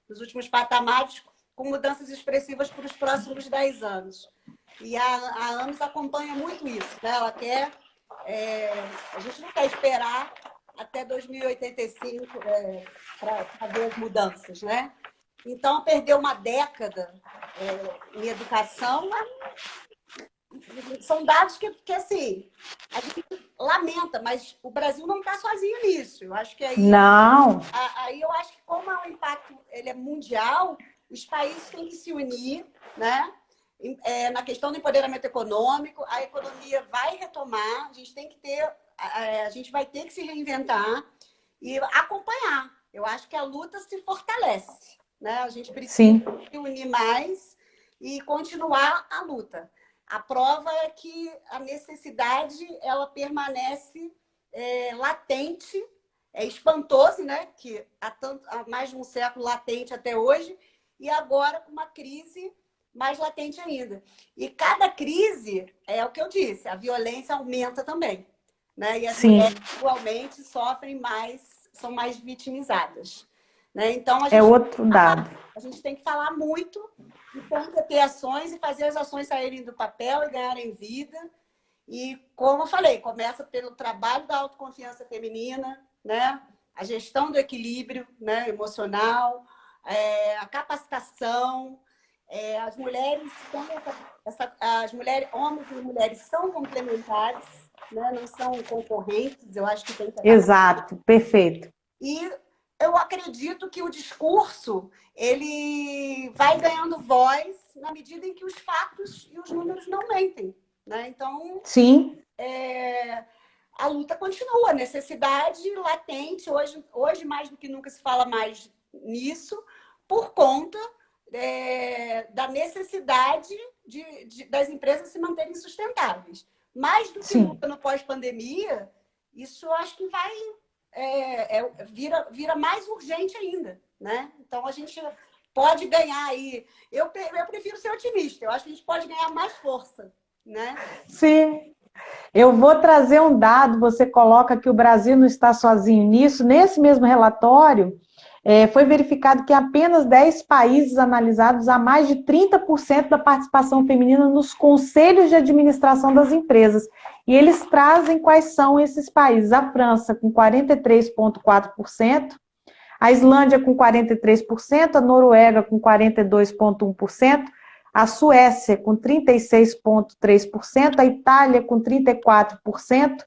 nos últimos patamares com mudanças expressivas para os próximos 10 anos. E a AMES acompanha muito isso, né? Ela quer... a gente não quer esperar até 2085 para ver as mudanças, né? Então, perder uma década em educação, são dados que assim, a gente lamenta, mas o Brasil não está sozinho nisso. Eu acho que aí eu acho que como o impacto ele é mundial, os países têm que se unir, né? Na questão do empoderamento econômico, a economia vai retomar, a gente vai ter que se reinventar e acompanhar. Eu acho que a luta se fortalece, né? A gente precisa se unir mais e continuar a luta. A prova é que a necessidade ela permanece latente, é espantoso, né? Que há mais de um século latente até hoje, e agora com uma crise mais latente ainda. E cada crise, é o que eu disse, a violência aumenta também, né? E as mulheres igualmente sofrem mais, são mais vitimizadas, né? Então, outro dado. A gente tem que falar muito e tem que ter ações e fazer as ações saírem do papel e ganharem vida. E, como eu falei, começa pelo trabalho da autoconfiança feminina, né? A gestão do equilíbrio, né, emocional, a capacitação. As mulheres têm homens e mulheres são complementares, né? Não são concorrentes, eu acho que tem que... Exato, perfeito. E eu acredito que o discurso ele vai ganhando voz na medida em que os fatos e os números não mentem, né? Então, a luta continua, a necessidade latente. Hoje, mais do que nunca, se fala mais nisso, por conta da necessidade das empresas se manterem sustentáveis. Mais do que Sim. nunca no pós-pandemia, isso eu acho que vai vira mais urgente ainda, né? Então a gente pode ganhar aí. Eu prefiro ser otimista. Eu acho que a gente pode ganhar mais força, né? Sim. Eu vou trazer um dado, você coloca que o Brasil não está sozinho nisso. Nesse mesmo relatório, foi verificado que apenas 10 países analisados há mais de 30% da participação feminina nos conselhos de administração das empresas. E eles trazem quais são esses países. A França com 43,4%, a Islândia com 43%, a Noruega com 42,1%, a Suécia com 36,3%, a Itália com 34%,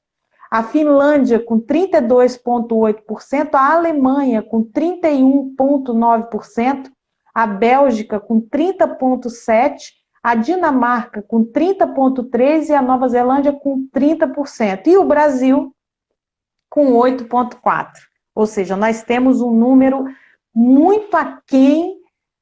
a Finlândia com 32,8%, a Alemanha com 31,9%, a Bélgica com 30,7%, a Dinamarca com 30,3% e a Nova Zelândia com 30%. E o Brasil com 8,4%. Ou seja, nós temos um número muito aquém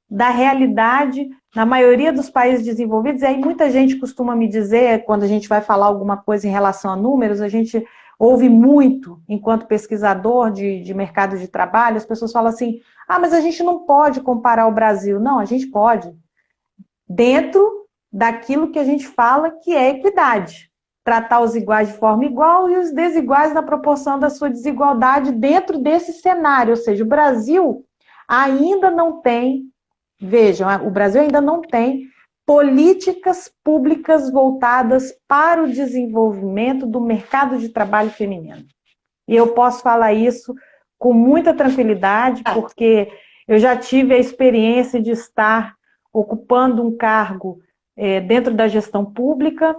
da realidade na maioria dos países desenvolvidos. E aí muita gente costuma me dizer, quando a gente vai falar alguma coisa em relação a números, a gente ouve muito, enquanto pesquisador de mercado de trabalho, as pessoas falam assim, mas a gente não pode comparar o Brasil. Não, a gente pode. Dentro daquilo que a gente fala que é equidade. Tratar os iguais de forma igual e os desiguais na proporção da sua desigualdade dentro desse cenário. Ou seja, o Brasil ainda não tem, vejam, o Brasil ainda não tem políticas públicas voltadas para o desenvolvimento do mercado de trabalho feminino. E eu posso falar isso com muita tranquilidade, porque eu já tive a experiência de estar ocupando um cargo dentro da gestão pública,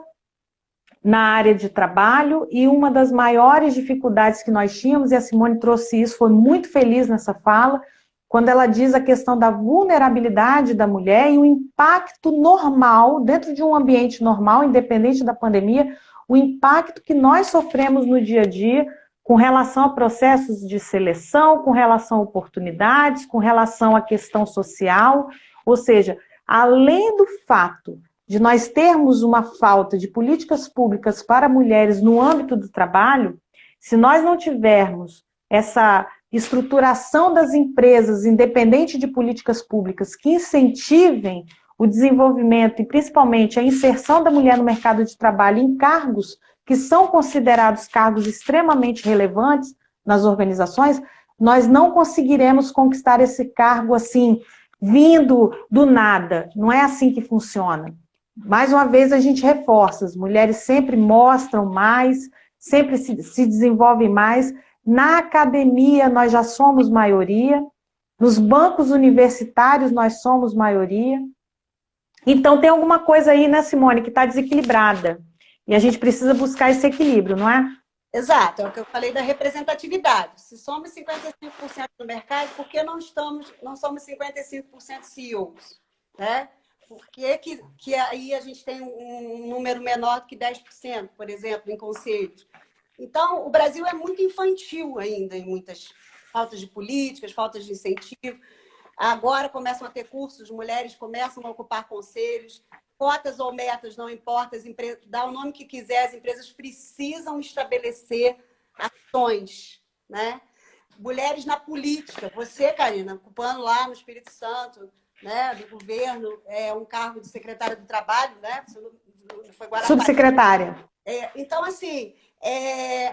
na área de trabalho, e uma das maiores dificuldades que nós tínhamos, e a Simone trouxe isso, foi muito feliz nessa fala, quando ela diz a questão da vulnerabilidade da mulher e o impacto normal, dentro de um ambiente normal, independente da pandemia, o impacto que nós sofremos no dia a dia com relação a processos de seleção, com relação a oportunidades, com relação à questão social, ou seja, além do fato de nós termos uma falta de políticas públicas para mulheres no âmbito do trabalho, se nós não tivermos essa estruturação das empresas, independente de políticas públicas, que incentivem o desenvolvimento e principalmente a inserção da mulher no mercado de trabalho em cargos que são considerados cargos extremamente relevantes nas organizações, nós não conseguiremos conquistar esse cargo assim, vindo do nada. Não é assim que funciona. Mais uma vez a gente reforça, as mulheres sempre mostram mais, sempre se desenvolvem mais. Na academia nós já somos maioria, nos bancos universitários nós somos maioria. Então tem alguma coisa aí, né, Simone, que está desequilibrada. E a gente precisa buscar esse equilíbrio, não é? Exato, é o que eu falei da representatividade. Se somos 55% do mercado, por que não somos 55% CEOs? Né? Por que aí a gente tem um número menor do que 10%, por exemplo, em conselhos? Então, o Brasil é muito infantil ainda em muitas faltas de políticas, faltas de incentivo. Agora começam a ter cursos, mulheres começam a ocupar conselhos, cotas ou metas, não importa, as empresas, dá o nome que quiser, as empresas precisam estabelecer ações, né? Mulheres na política, você, Karina, ocupando lá no Espírito Santo, né, do governo, um cargo de secretária do Trabalho, né? Você não foi Guarapari. Subsecretária. Então, assim,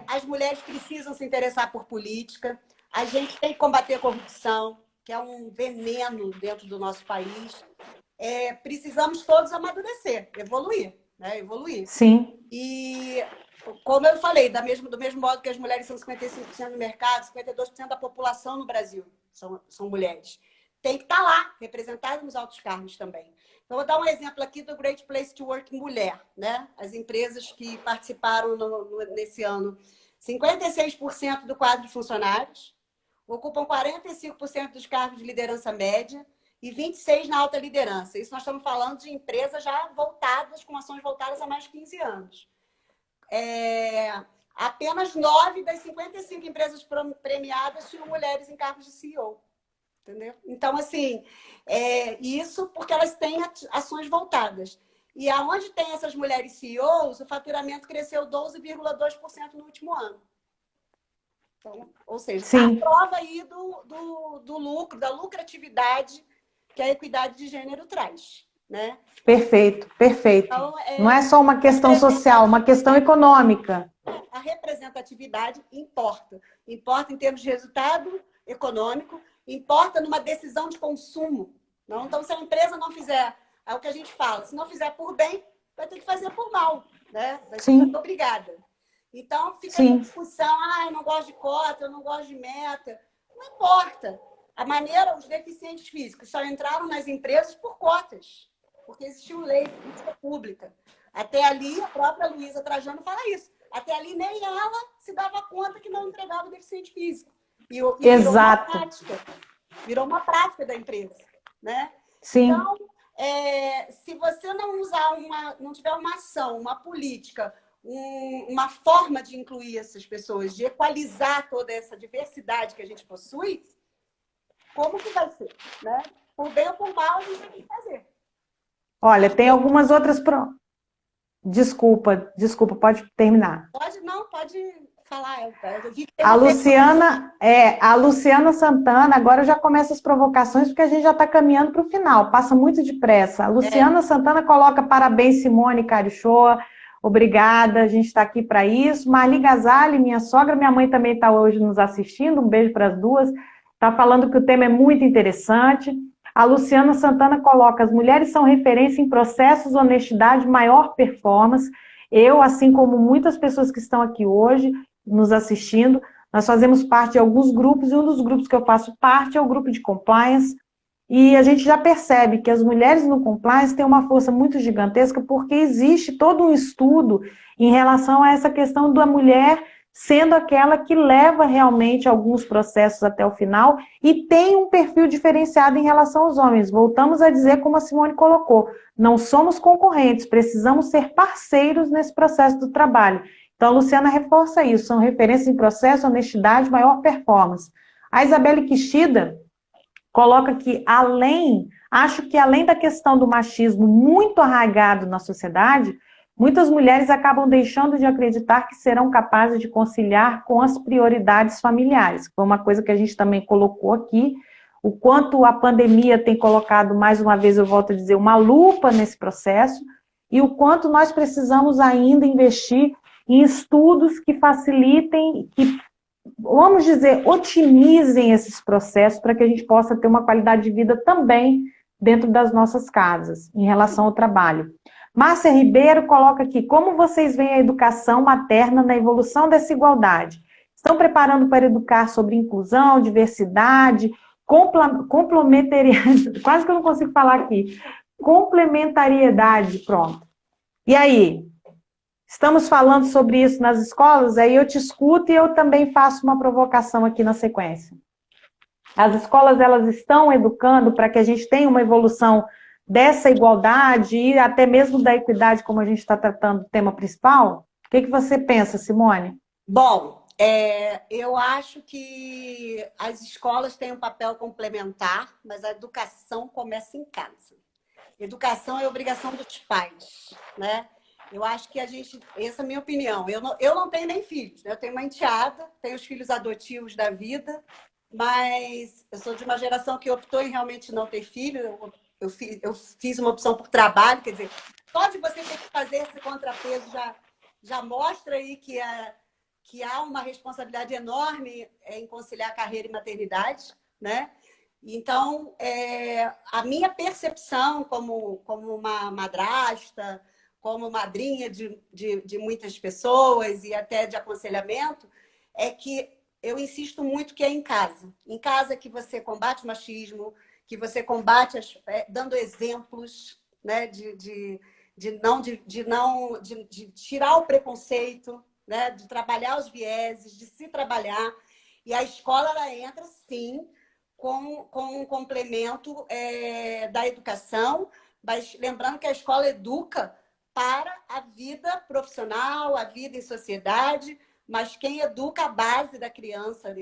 as mulheres precisam se interessar por política, a gente tem que combater a corrupção, que é um veneno dentro do nosso país. Precisamos todos amadurecer, evoluir, né? Evoluir. Sim. E, como eu falei, do mesmo modo que as mulheres são 55% do mercado, 52% da população no Brasil são mulheres. Tem que estar lá, representadas nos altos cargos também. Então, vou dar um exemplo aqui do Great Place to Work Mulher, né? As empresas que participaram nesse ano. 56% do quadro de funcionários, ocupam 45% dos cargos de liderança média e 26% na alta liderança. Isso nós estamos falando de empresas já voltadas, com ações voltadas há mais de 15 anos. Apenas 9 das 55 empresas premiadas tinham mulheres em cargos de CEO. entendeu? Então, assim, isso porque elas têm ações voltadas. E aonde tem essas mulheres CEOs, o faturamento cresceu 12,2% no último ano. Então, ou seja, a Sim, prova aí do lucro, da lucratividade que a equidade de gênero traz, né? perfeito, perfeito. Então, Não é só uma questão social, uma questão econômica. a representatividade importa. Importa em termos de resultado econômico, importa numa decisão de consumo. Não? Então, se a empresa não fizer, é o que a gente fala, se não fizer por bem, vai ter que fazer por mal, né? Vai ser Sim, obrigada. Então, fica essa sim, discussão, eu não gosto de cota, eu não gosto de meta. Não importa. A maneira, os deficientes físicos só entraram nas empresas por cotas, porque existiu lei, política pública. Até ali, a própria Luísa Trajano fala isso. Até ali, nem ela se dava conta que não entregava o deficiente físico. E virou uma exato. prática. Virou uma prática da empresa. Né? Sim, Então, se você não usar não tiver uma ação, uma política, uma forma de incluir essas pessoas, de equalizar toda essa diversidade que a gente possui, como que vai ser? Né? Por bem ou por mal, a gente tem que fazer. olha, tem algumas outras. Desculpa, desculpa, pode terminar. Pode falar. Eu vi que tem uma pergunta. A Luciana Santana, agora já começa as provocações, porque a gente já está caminhando para o final, passa muito depressa. A Luciana Santana coloca parabéns, Simone Carichoa, obrigada, a gente está aqui para isso. Marli Gazali, minha sogra, minha mãe também está hoje nos assistindo, um beijo para as duas, está falando que o tema é muito interessante. A Luciana Santana coloca, as mulheres são referência em processos, honestidade, maior performance. Eu, assim como muitas pessoas que estão aqui hoje, nos assistindo, nós fazemos parte de alguns grupos, e um dos grupos que eu faço parte é o grupo de compliance, e a gente já percebe que as mulheres no compliance têm uma força muito gigantesca, porque existe todo um estudo em relação a essa questão da mulher sendo aquela que leva realmente alguns processos até o final e tem um perfil diferenciado em relação aos homens. Voltamos a dizer, como a Simone colocou, não somos concorrentes, precisamos ser parceiros nesse processo do trabalho. Então, a Luciana reforça isso, são referências em processo, honestidade, maior performance. A Isabelle Kishida coloca que acho que além da questão do machismo muito arraigado na sociedade, muitas mulheres acabam deixando de acreditar que serão capazes de conciliar com as prioridades familiares. Foi uma coisa que a gente também colocou aqui, o quanto a pandemia tem colocado, mais uma vez eu volto a dizer, uma lupa nesse processo, e o quanto nós precisamos ainda investir em estudos que facilitem, que, vamos dizer, otimizem esses processos para que a gente possa ter uma qualidade de vida também dentro das nossas casas, em relação ao trabalho. Márcia Ribeiro coloca aqui, como vocês veem a educação materna na evolução dessa igualdade? Estão preparando para educar sobre inclusão, diversidade, complementariedade, quase que eu não consigo falar aqui, complementariedade, pronto. E aí, estamos falando sobre isso nas escolas, aí eu te escuto e eu também faço uma provocação aqui na sequência. As escolas, elas estão educando para que a gente tenha uma evolução dessa igualdade e até mesmo da equidade, como a gente está tratando do tema principal? O que você pensa, Simone? Bom, eu acho que as escolas têm um papel complementar, mas a educação começa em casa. Educação é obrigação dos pais, né? Eu acho que essa é a minha opinião. Eu não tenho nem filhos, né? Eu tenho uma enteada, tenho os filhos adotivos da vida, mas eu sou de uma geração que optou em realmente não ter filho. Eu fiz uma opção por trabalho, quer dizer, só de você ter que fazer esse contrapeso já mostra aí que há uma responsabilidade enorme em conciliar carreira e maternidade, né? Então, a minha percepção como uma madrasta, como madrinha de muitas pessoas e até de aconselhamento, é que eu insisto muito que é em casa. Em casa que você combate o machismo, que você combate dando exemplos, né, de tirar o preconceito, né, de trabalhar os vieses, de se trabalhar. E a escola ela entra, sim, com um complemento da educação, mas lembrando que a escola educa para a vida profissional, a vida em sociedade, mas quem educa a base da criança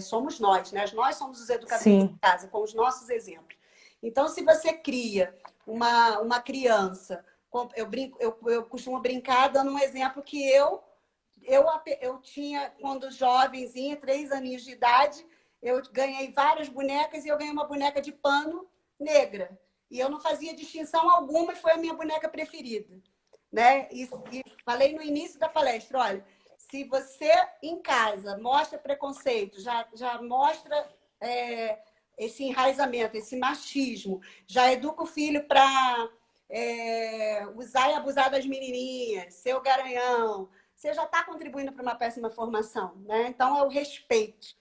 somos nós, né? Nós somos os educadores Sim. de casa, com os nossos exemplos. Então, se você cria uma criança, eu costumo brincar dando um exemplo que eu tinha, quando jovenzinha, 3 aninhos de idade, eu ganhei várias bonecas e eu ganhei uma boneca de pano negra. E eu não fazia distinção alguma e foi a minha boneca preferida. Né? E falei no início da palestra, olha, se você em casa mostra preconceito, já mostra esse enraizamento, esse machismo, já educa o filho para usar e abusar das menininhas, ser o garanhão, você já está contribuindo para uma péssima formação. Né? Então, é o respeito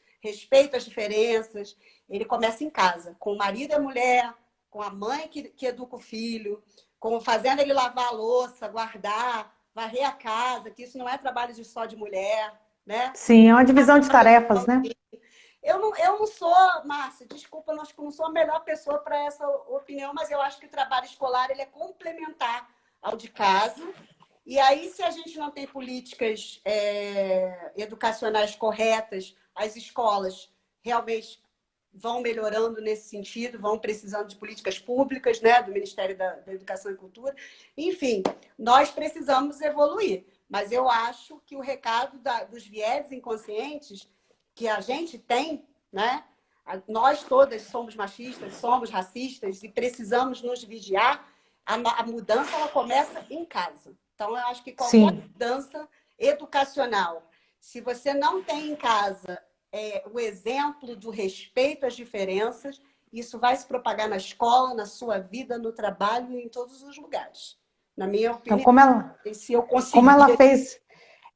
às diferenças. Ele começa em casa, com o marido e a mulher, com a mãe que educa o filho, fazendo ele lavar a louça, guardar, varrer a casa, que isso não é trabalho só de mulher, né? Sim, é uma divisão de tarefas, né? Eu não sou, Márcia, desculpa, eu acho que não sou a melhor pessoa para essa opinião, mas eu acho que o trabalho escolar ele é complementar ao de casa. E aí, se a gente não tem políticas educacionais corretas, as escolas realmente vão melhorando nesse sentido, vão precisando de políticas públicas, né, do Ministério da Educação e Cultura. Enfim, nós precisamos evoluir. Mas eu acho que o recado dos vieses inconscientes que a gente tem, né, nós todas somos machistas, somos racistas e precisamos nos vigiar, a mudança ela começa em casa. Então, eu acho que qualquer mudança educacional, se você não tem em casa o exemplo do respeito às diferenças, isso vai se propagar na escola, na sua vida, no trabalho e em todos os lugares. Na minha opinião, então, se eu conseguir... Como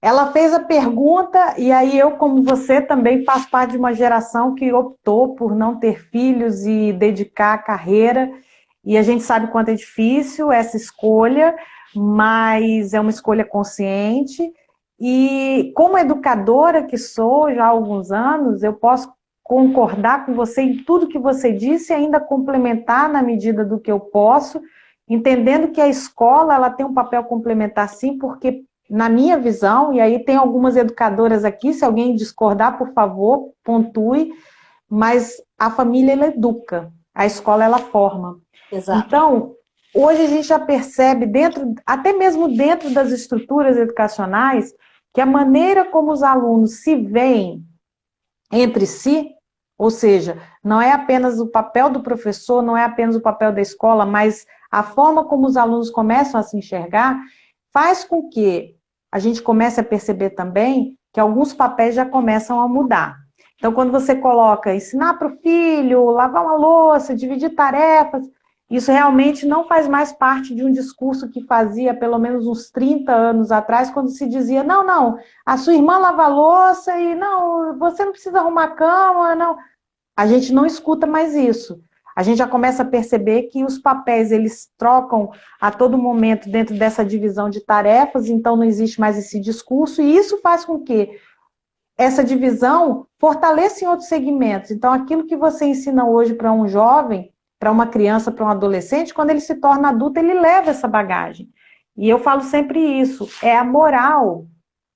ela fez a pergunta, e aí eu, como você, também faço parte de uma geração que optou por não ter filhos e dedicar a carreira, e a gente sabe quanto é difícil essa escolha, mas é uma escolha consciente, e como educadora que sou já há alguns anos, eu posso concordar com você em tudo que você disse e ainda complementar na medida do que eu posso, entendendo que a escola ela tem um papel complementar sim, porque na minha visão, e aí tem algumas educadoras aqui, se alguém discordar, por favor, pontue, mas a família ela educa, a escola ela forma. Exato. Então, hoje a gente já percebe, até mesmo dentro das estruturas educacionais, que a maneira como os alunos se veem entre si, ou seja, não é apenas o papel do professor, não é apenas o papel da escola, mas a forma como os alunos começam a se enxergar, faz com que a gente comece a perceber também que alguns papéis já começam a mudar. Então, quando você coloca ensinar para o filho, lavar uma louça, dividir tarefas, isso realmente não faz mais parte de um discurso que fazia pelo menos uns 30 anos atrás, quando se dizia, não, a sua irmã lava a louça e não, você não precisa arrumar a cama, não. A gente não escuta mais isso. A gente já começa a perceber que os papéis, eles trocam a todo momento dentro dessa divisão de tarefas, então não existe mais esse discurso, e isso faz com que essa divisão fortaleça em outros segmentos. Então, aquilo que você ensina hoje para um jovem, para uma criança, para um adolescente, quando ele se torna adulto, ele leva essa bagagem. E eu falo sempre isso, é a moral,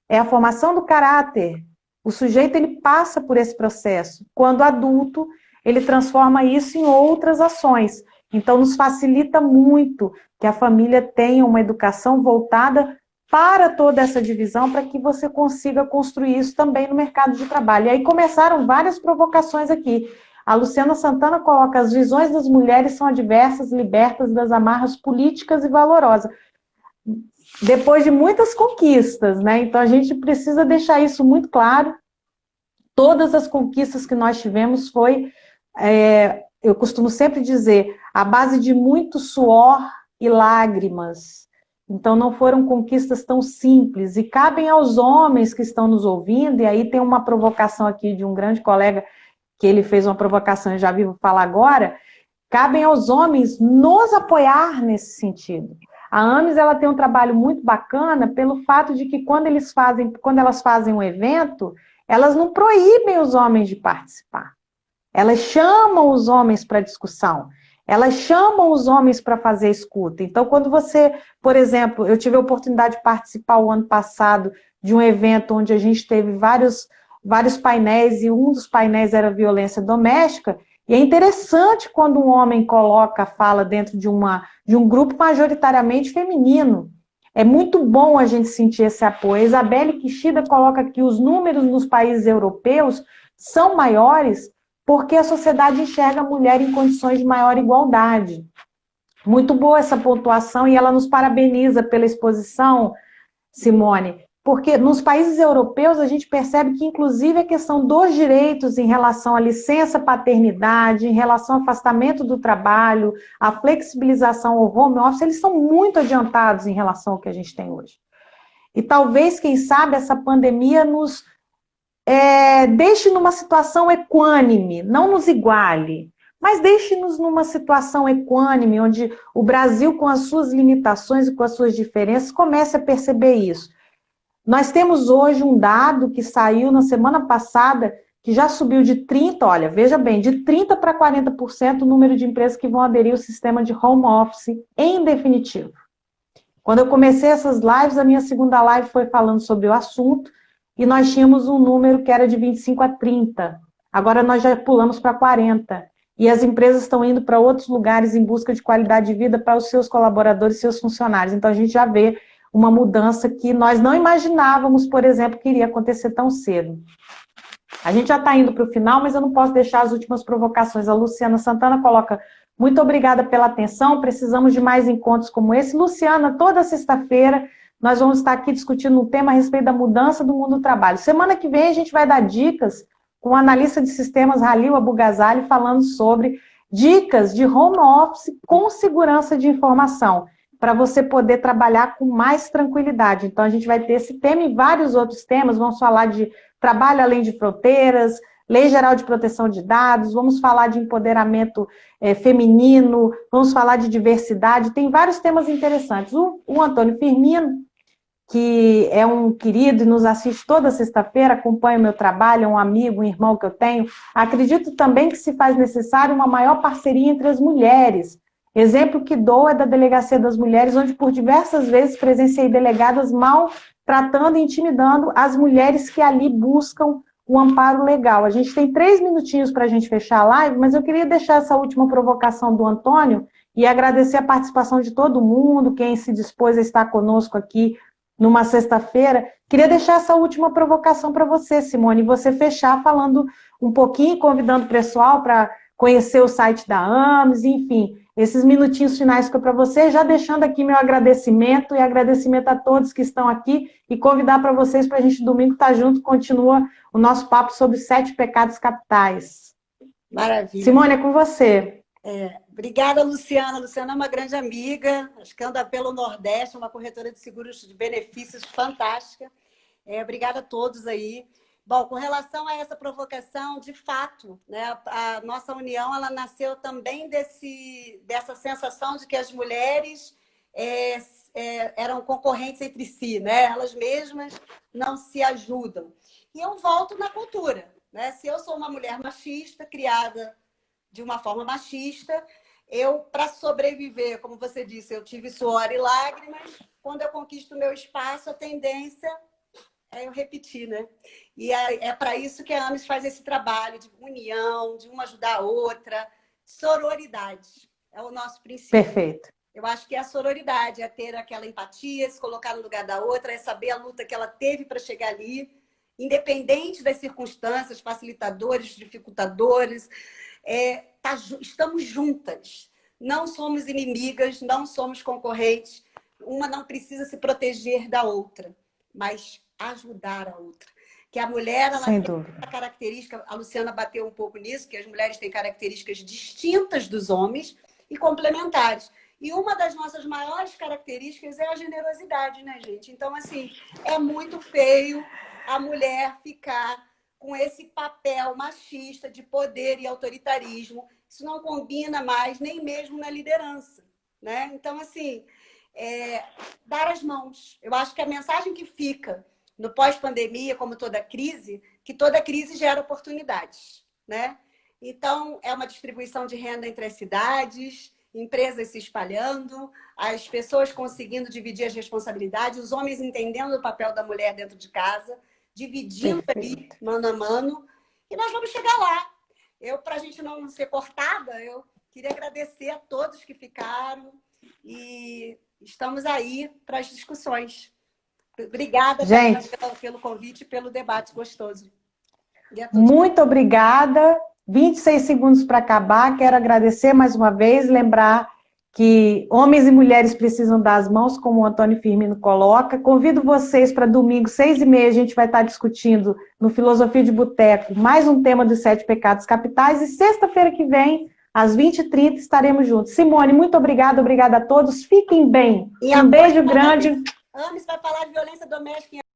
é a formação do caráter. O sujeito, ele passa por esse processo. Quando adulto, ele transforma isso em outras ações. Então, nos facilita muito que a família tenha uma educação voltada para toda essa divisão, para que você consiga construir isso também no mercado de trabalho. E aí começaram várias provocações aqui. A Luciana Santana coloca: as visões das mulheres são adversas, libertas das amarras políticas e valorosas. Depois de muitas conquistas, né? Então a gente precisa deixar isso muito claro. Todas as conquistas que nós tivemos foi, eu costumo sempre dizer, à base de muito suor e lágrimas. Então não foram conquistas tão simples, e cabem aos homens que estão nos ouvindo, e aí tem uma provocação aqui de um grande colega, que ele fez uma provocação, eu já vi falar agora, cabem aos homens nos apoiar nesse sentido. A AMES, ela tem um trabalho muito bacana pelo fato de que quando elas fazem um evento, elas não proíbem os homens de participar. Elas chamam os homens para discussão. elas chamam os homens para fazer escuta. Então, quando você, por exemplo, eu tive a oportunidade de participar o ano passado de um evento onde a gente teve vários painéis, e um dos painéis era violência doméstica, e é interessante quando um homem coloca a fala dentro de um grupo majoritariamente feminino. É muito bom a gente sentir esse apoio. A Isabelle Kishida coloca que os números nos países europeus são maiores porque a sociedade enxerga a mulher em condições de maior igualdade. Muito boa essa pontuação e ela nos parabeniza pela exposição, Simone, porque nos países europeus a gente percebe que, inclusive, a questão dos direitos em relação à licença paternidade, em relação ao afastamento do trabalho, a flexibilização ao home office, eles são muito adiantados em relação ao que a gente tem hoje. E talvez, quem sabe, essa pandemia nos deixe numa situação equânime, não nos iguale, mas deixe-nos numa situação equânime, onde o Brasil, com as suas limitações e com as suas diferenças, comece a perceber isso. Nós temos hoje um dado que saiu na semana passada, que já subiu de 30%, olha, veja bem, de 30% para 40% o número de empresas que vão aderir ao sistema de home office em definitivo. Quando eu comecei essas lives, a minha segunda live foi falando sobre o assunto, e nós tínhamos um número que era de 25 a 30. Agora nós já pulamos para 40. E as empresas estão indo para outros lugares em busca de qualidade de vida para os seus colaboradores e seus funcionários. Então a gente já vê uma mudança que nós não imaginávamos, por exemplo, que iria acontecer tão cedo. A gente já está indo para o final, mas eu não posso deixar as últimas provocações. A Luciana Santana coloca: muito obrigada pela atenção, precisamos de mais encontros como esse. Luciana, toda sexta-feira nós vamos estar aqui discutindo um tema a respeito da mudança do mundo do trabalho. Semana que vem a gente vai dar dicas com o analista de sistemas Halil Abu-Ghazali falando sobre dicas de home office com segurança de informação, para você poder trabalhar com mais tranquilidade. Então a gente vai ter esse tema e vários outros temas, vamos falar de trabalho além de fronteiras, Lei Geral de Proteção de Dados, vamos falar de empoderamento feminino, vamos falar de diversidade, tem vários temas interessantes. O Antônio Firmino, que é um querido e nos assiste toda sexta-feira, acompanha o meu trabalho, é um amigo, um irmão que eu tenho. Acredito também que se faz necessário uma maior parceria entre as mulheres. Exemplo que dou é da Delegacia das Mulheres, onde por diversas vezes presenciei delegadas maltratando e intimidando as mulheres que ali buscam o amparo legal. A gente tem 3 minutinhos para a gente fechar a live, mas eu queria deixar essa última provocação do Antônio e agradecer a participação de todo mundo, quem se dispôs a estar conosco aqui numa sexta-feira. Queria deixar essa última provocação para você, Simone, e você fechar falando um pouquinho, convidando o pessoal para conhecer o site da AMES, enfim, esses minutinhos finais que é para você, já deixando aqui meu agradecimento e agradecimento a todos que estão aqui e convidar para vocês para a gente domingo estar junto, continua o nosso papo sobre 7 pecados capitais. Maravilha. Simone, é com você. Obrigada, Luciana. Luciana é uma grande amiga, acho que anda pelo Nordeste, uma corretora de seguros de benefícios fantástica. Obrigada a todos aí. Bom, com relação a essa provocação, de fato, né, a nossa união ela nasceu também dessa sensação de que as mulheres eram concorrentes entre si, né? Elas mesmas não se ajudam. E eu volto na cultura, né? Se eu sou uma mulher machista, criada de uma forma machista, para sobreviver, como você disse, eu tive suor e lágrimas. Quando eu conquisto o meu espaço, a tendência é eu repetir, né? E é para isso que a AMES faz esse trabalho de união, de uma ajudar a outra. Sororidade é o nosso princípio. Perfeito. Eu acho que é a sororidade, é ter aquela empatia, se colocar no lugar da outra, é saber a luta que ela teve para chegar ali, independente das circunstâncias, facilitadores, dificultadores. Estamos juntas, não somos inimigas, não somos concorrentes, uma não precisa se proteger da outra, mas ajudar a outra. Que a mulher, ela tem a característica, a Luciana bateu um pouco nisso, que as mulheres têm características distintas dos homens e complementares. E uma das nossas maiores características é a generosidade, né, gente? Então, assim, é muito feio a mulher ficar com esse papel machista de poder e autoritarismo. Isso não combina mais, nem mesmo na liderança, né? Então, assim, dar as mãos. Eu acho que a mensagem que fica no pós-pandemia, como toda crise, que toda crise gera oportunidades, né? Então, é uma distribuição de renda entre as cidades, empresas se espalhando, as pessoas conseguindo dividir as responsabilidades, os homens entendendo o papel da mulher dentro de casa, dividindo ali, mano a mano, e nós vamos chegar lá. Para a gente não ser cortada, eu queria agradecer a todos que ficaram e estamos aí para as discussões. Obrigada, gente, pelo convite e pelo debate gostoso. Muito obrigada. 26 segundos para acabar. Quero agradecer mais uma vez, lembrar que homens e mulheres precisam dar as mãos, como o Antônio Firmino coloca. Convido vocês para domingo, 6h30, a gente vai estar discutindo no Filosofia de Boteco mais um tema dos 7 pecados capitais. E sexta-feira que vem, às 20h30, estaremos juntos. Simone, muito obrigada a todos. Fiquem bem. Um beijo grande. Ames vai falar de violência doméstica